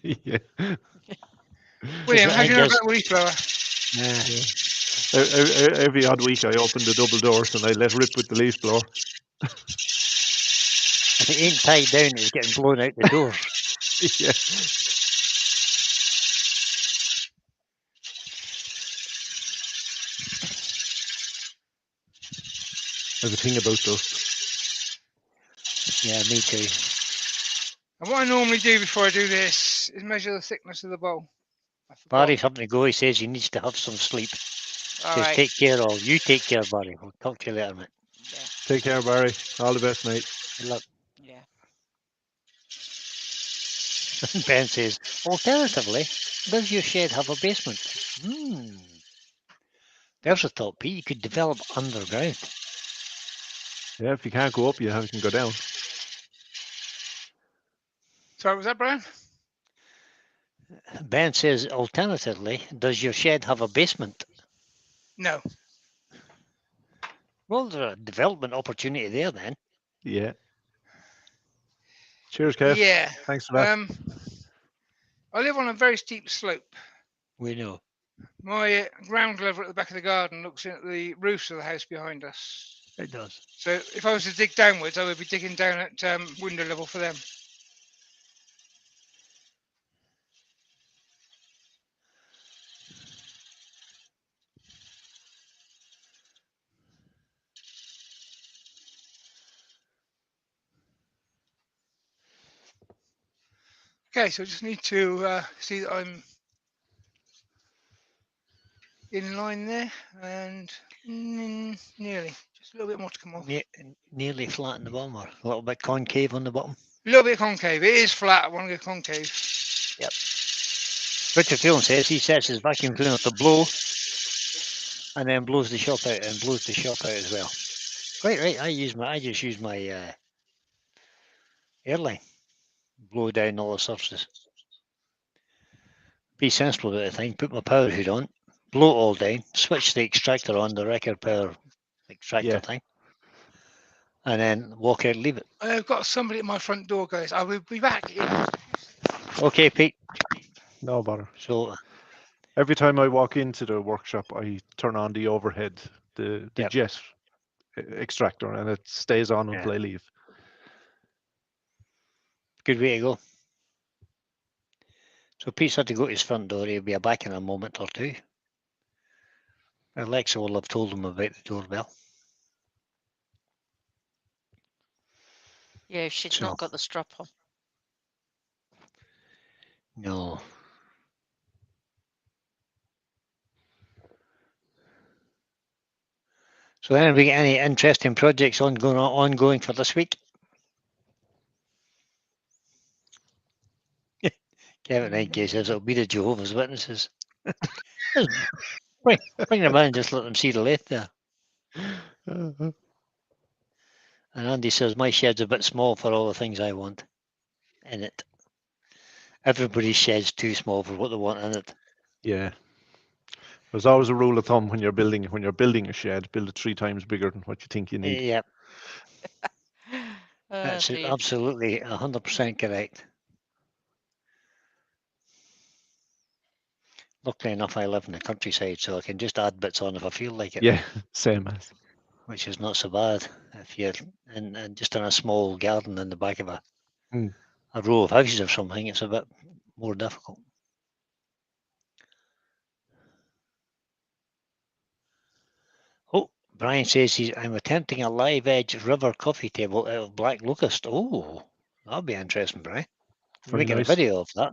Yeah. William, how do you know Just- about the leaf blower? Every odd week, I open the double doors and I let rip with the leaf blower. If it ain't tied down, it's getting blown out the doors. Yeah. I have a thing about dust. Yeah, me too. And what I normally do before I do this is measure the thickness of the bowl. I forgot. Barry's up to go. He says he needs to have some sleep. All Says right. take care of you. Take care, Barry. We'll talk to you later, mate. Take care, Barry. All the best, mate. Good luck. Yeah. Ben says, alternatively, does your shed have a basement? There's a thought, Pete. You could develop underground. Yeah, if you can't go up, you can go down. Sorry, was that Brian? Ben says, alternatively, does your shed have a basement? No. Well, there's a development opportunity there then. Yeah. Cheers, Kev. Yeah. Thanks for that. I live on a very steep slope. We know. My ground level at the back of the garden looks in at the roofs of the house behind us. It does. So if I was to dig downwards, I would be digging down at window level for them. Okay, so I just need to see that I'm in line there and nearly. Just a little bit more to come off. Nearly flat in the bottom, or a little bit concave on the bottom. A little bit concave. It is flat. I want to go concave. Yep. Richard Dillon says he sets his vacuum cleaner to blow and then blows the shop out and blows the shop out as well. Quite right. I just use my airline. Blow down all the surfaces. Be sensible about the thing. Put my power hood on. Blow it all down. Switch the extractor on, the record power extractor thing. And then walk out and leave it. I've got somebody at my front door, guys. I will be back in. Okay, Pete. No bother. So Every time I walk into the workshop, I turn on the overhead, the jet extractor, and it stays on until I leave. Good way to go. So Pete's had to go to his front door. He'll be back in a moment or two. Alexa will have told him about the doorbell. Yeah, she's not got the strap on. No. So then, have we got any interesting projects ongoing for this week? Kevin Henke says it'll be the Jehovah's Witnesses. Bring them in and just let them see the lathe there. And Andy says, my shed's a bit small for all the things I want in it. Everybody's shed's too small for what they want in it. Yeah. There's always a rule of thumb when you're building a shed, build it 3 times bigger than what you think you need. Yep. That's absolutely 100% correct. Luckily enough, I live in the countryside, so I can just add bits on if I feel like it. Yeah, same as. Which is not so bad if you're in just in a small garden in the back of a row of houses or something. It's a bit more difficult. Oh, Brian says I'm attempting a live edge river coffee table out of black locust. Oh, that'll be interesting, Brian. We're Very making nice. a video of that.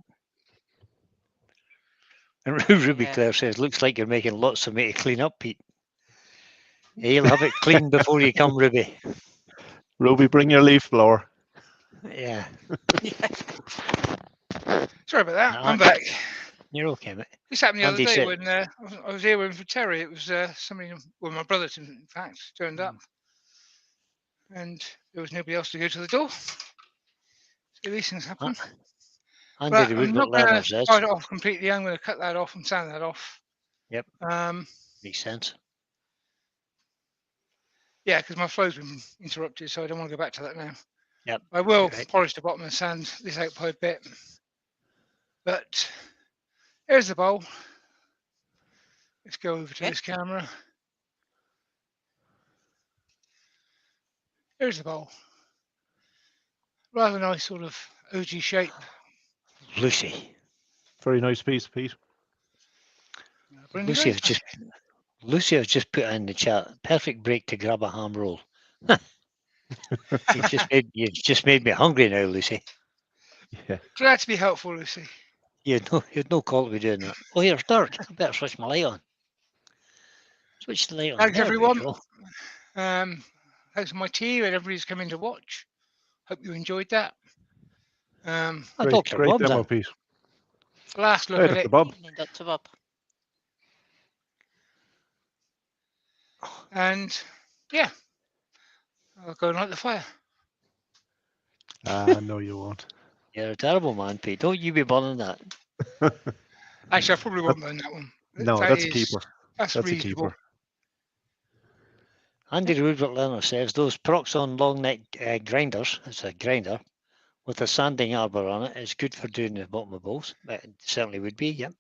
And Ruby Yeah. Claire says, looks like you're making lots of me to clean up, Pete. Yeah, you'll have it clean before you come, Ruby. Ruby, bring your leaf blower. Yeah. Sorry about that. No, I'm back. You're okay, mate. This happened the other Andy day said- when I was here with Terry. It was somebody, well, my brother, in fact, turned up, and there was nobody else to go to the door. So these things happen. Andy But the I'm Woodward not going learner to says, bite it off completely. I'm going to cut that off and sand that off. Yep. Um, makes sense. yeah, because my flow's been interrupted, so I don't want to go back to that now. Yep. I will Right. polish the bottom and sand this out by a bit. But here's the bowl. Let's go over to Yeah. this camera. Here's the bowl. Rather nice sort of OG shape. Lucy. Very nice piece, Pete. Bring Lucy the has just put in the chat. Perfect break to grab a ham roll. You've just made me hungry now, Lucy. Yeah. Glad to be helpful, Lucy. You had no call to be doing that. Oh, here it's dark. I better switch my light on. Switch the light on. Thanks, There we everyone. go. Thanks for my tea and everybody's coming to watch. Hope you enjoyed that. Oh, Great, Dr. great Bob's demo, in. Pete. Last look Hey, at Dr. it. Bob. Evening, Dr. Bob. And yeah, I'll go and light the fire. No, you won't. You're a terrible man, Pete. Don't you be burning that. Actually, I probably won't burn that one. No, That that's a is- keeper. That's That's a reasonable. keeper. Andy the Woodward learner says those Proxon long neck grinders, it's a grinder, with a sanding arbor on it, is good for doing the bottom of bowls. It certainly would be, yep.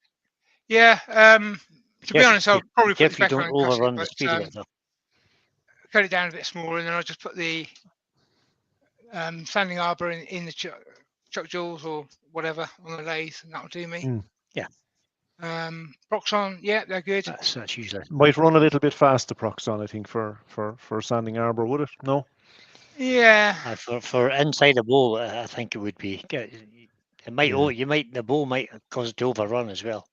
Yeah. To be honest, I'll probably put this Careful you back on don't and cut it, overrun the but speed of it, though. cut it down a bit smaller, and then I'll just put the sanding arbor in the chuck jewels or whatever on the lathe, and that'll do me. Mm. Yeah. Proxon, yeah, they're good. That's usually. Might run a little bit fast, the Proxon, I think, for sanding arbor, would it? No? Yeah. For inside a bowl, I think it would be. It might. Yeah. The bowl might cause it to overrun as well,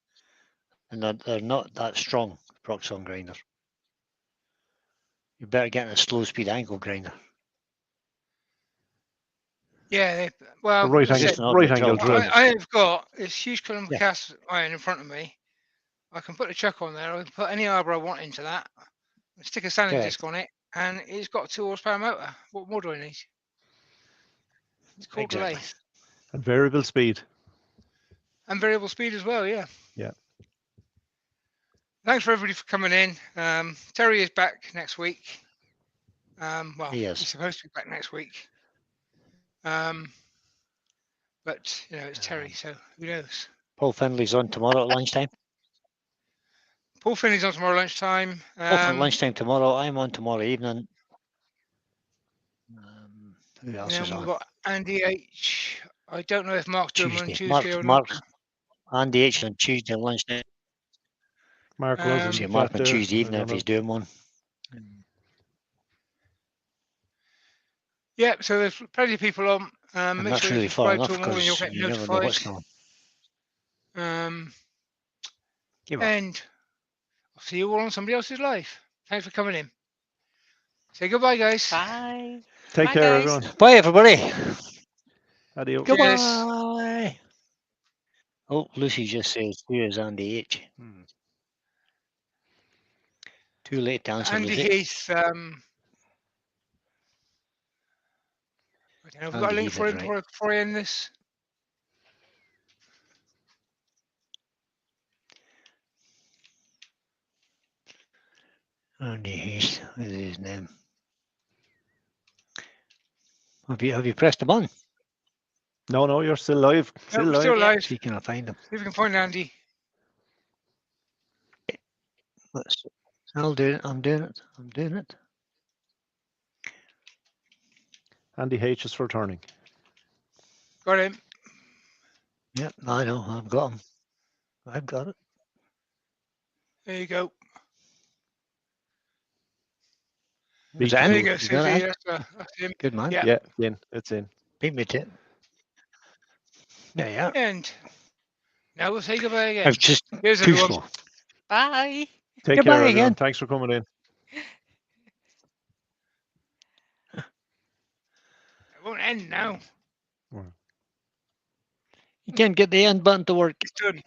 and they're not that strong. Proxon grinders. You better get a slow speed angle grinder. Yeah, well, The right that's Just it. an ordinary angle drill. drill. I have got this huge column of Yeah. cast iron in front of me. I can put a chuck on there. I can put any arbor I want into that. Stick a sanding Correct. disc on it, and it's got a 2 horsepower motor. What more do I need? It's called a Exactly. lathe. And variable speed. And variable speed as well, yeah. Yeah. Thanks for everybody for coming in. Terry is back next week. Well, He is. he's supposed to be back next week. But you know, it's Terry, so who knows? Paul Finley's on tomorrow at lunchtime. Paul Finney's on tomorrow lunchtime. Paul at lunchtime tomorrow. I'm on tomorrow evening. Who And else then is we've on? got Andy H. I don't know if Mark's doing one on Tuesday. Tuesday or not. Andy H on Tuesday lunchtime. Mark Um, was in See the Mark chat on there. Tuesday I evening don't if he's know. doing one. Yeah, so there's plenty of people on. And Make that's sure you really far subscribe enough to them all and you'll because get you never know what's notified. going. Give up. And I'll see you all on somebody else's live. Thanks for coming in. Say goodbye, guys. Bye. Take Bye, care, guys. everyone. Bye, everybody. Adios. Goodbye. Oh, Lucy just says, who is Andy H? Too late to answer, Andy Lucy. Heath. I don't know. Have we got a Andy link Heath for is him right. before I end this? Andy Heath is his name. Have you pressed the button? No, you're still live. No, Still we're live. still live. See, can I find him? See if we can find Andy. I'll do it. I'm doing it. Andy H is returning. Got him. Yep, I know. I've got him. I've got it. There you go. Was Beat it you in? There you to go, it. You got Susie. it? That's him. Good man. Yeah. Yeah, in. It's in. Beat me to it. There you are. And now we'll say goodbye again. I've just Here's too everyone. slow. Bye. Take Goodbye care, everyone. again. Thanks for coming in. It won't end now. You can't get the end button to work. It's done.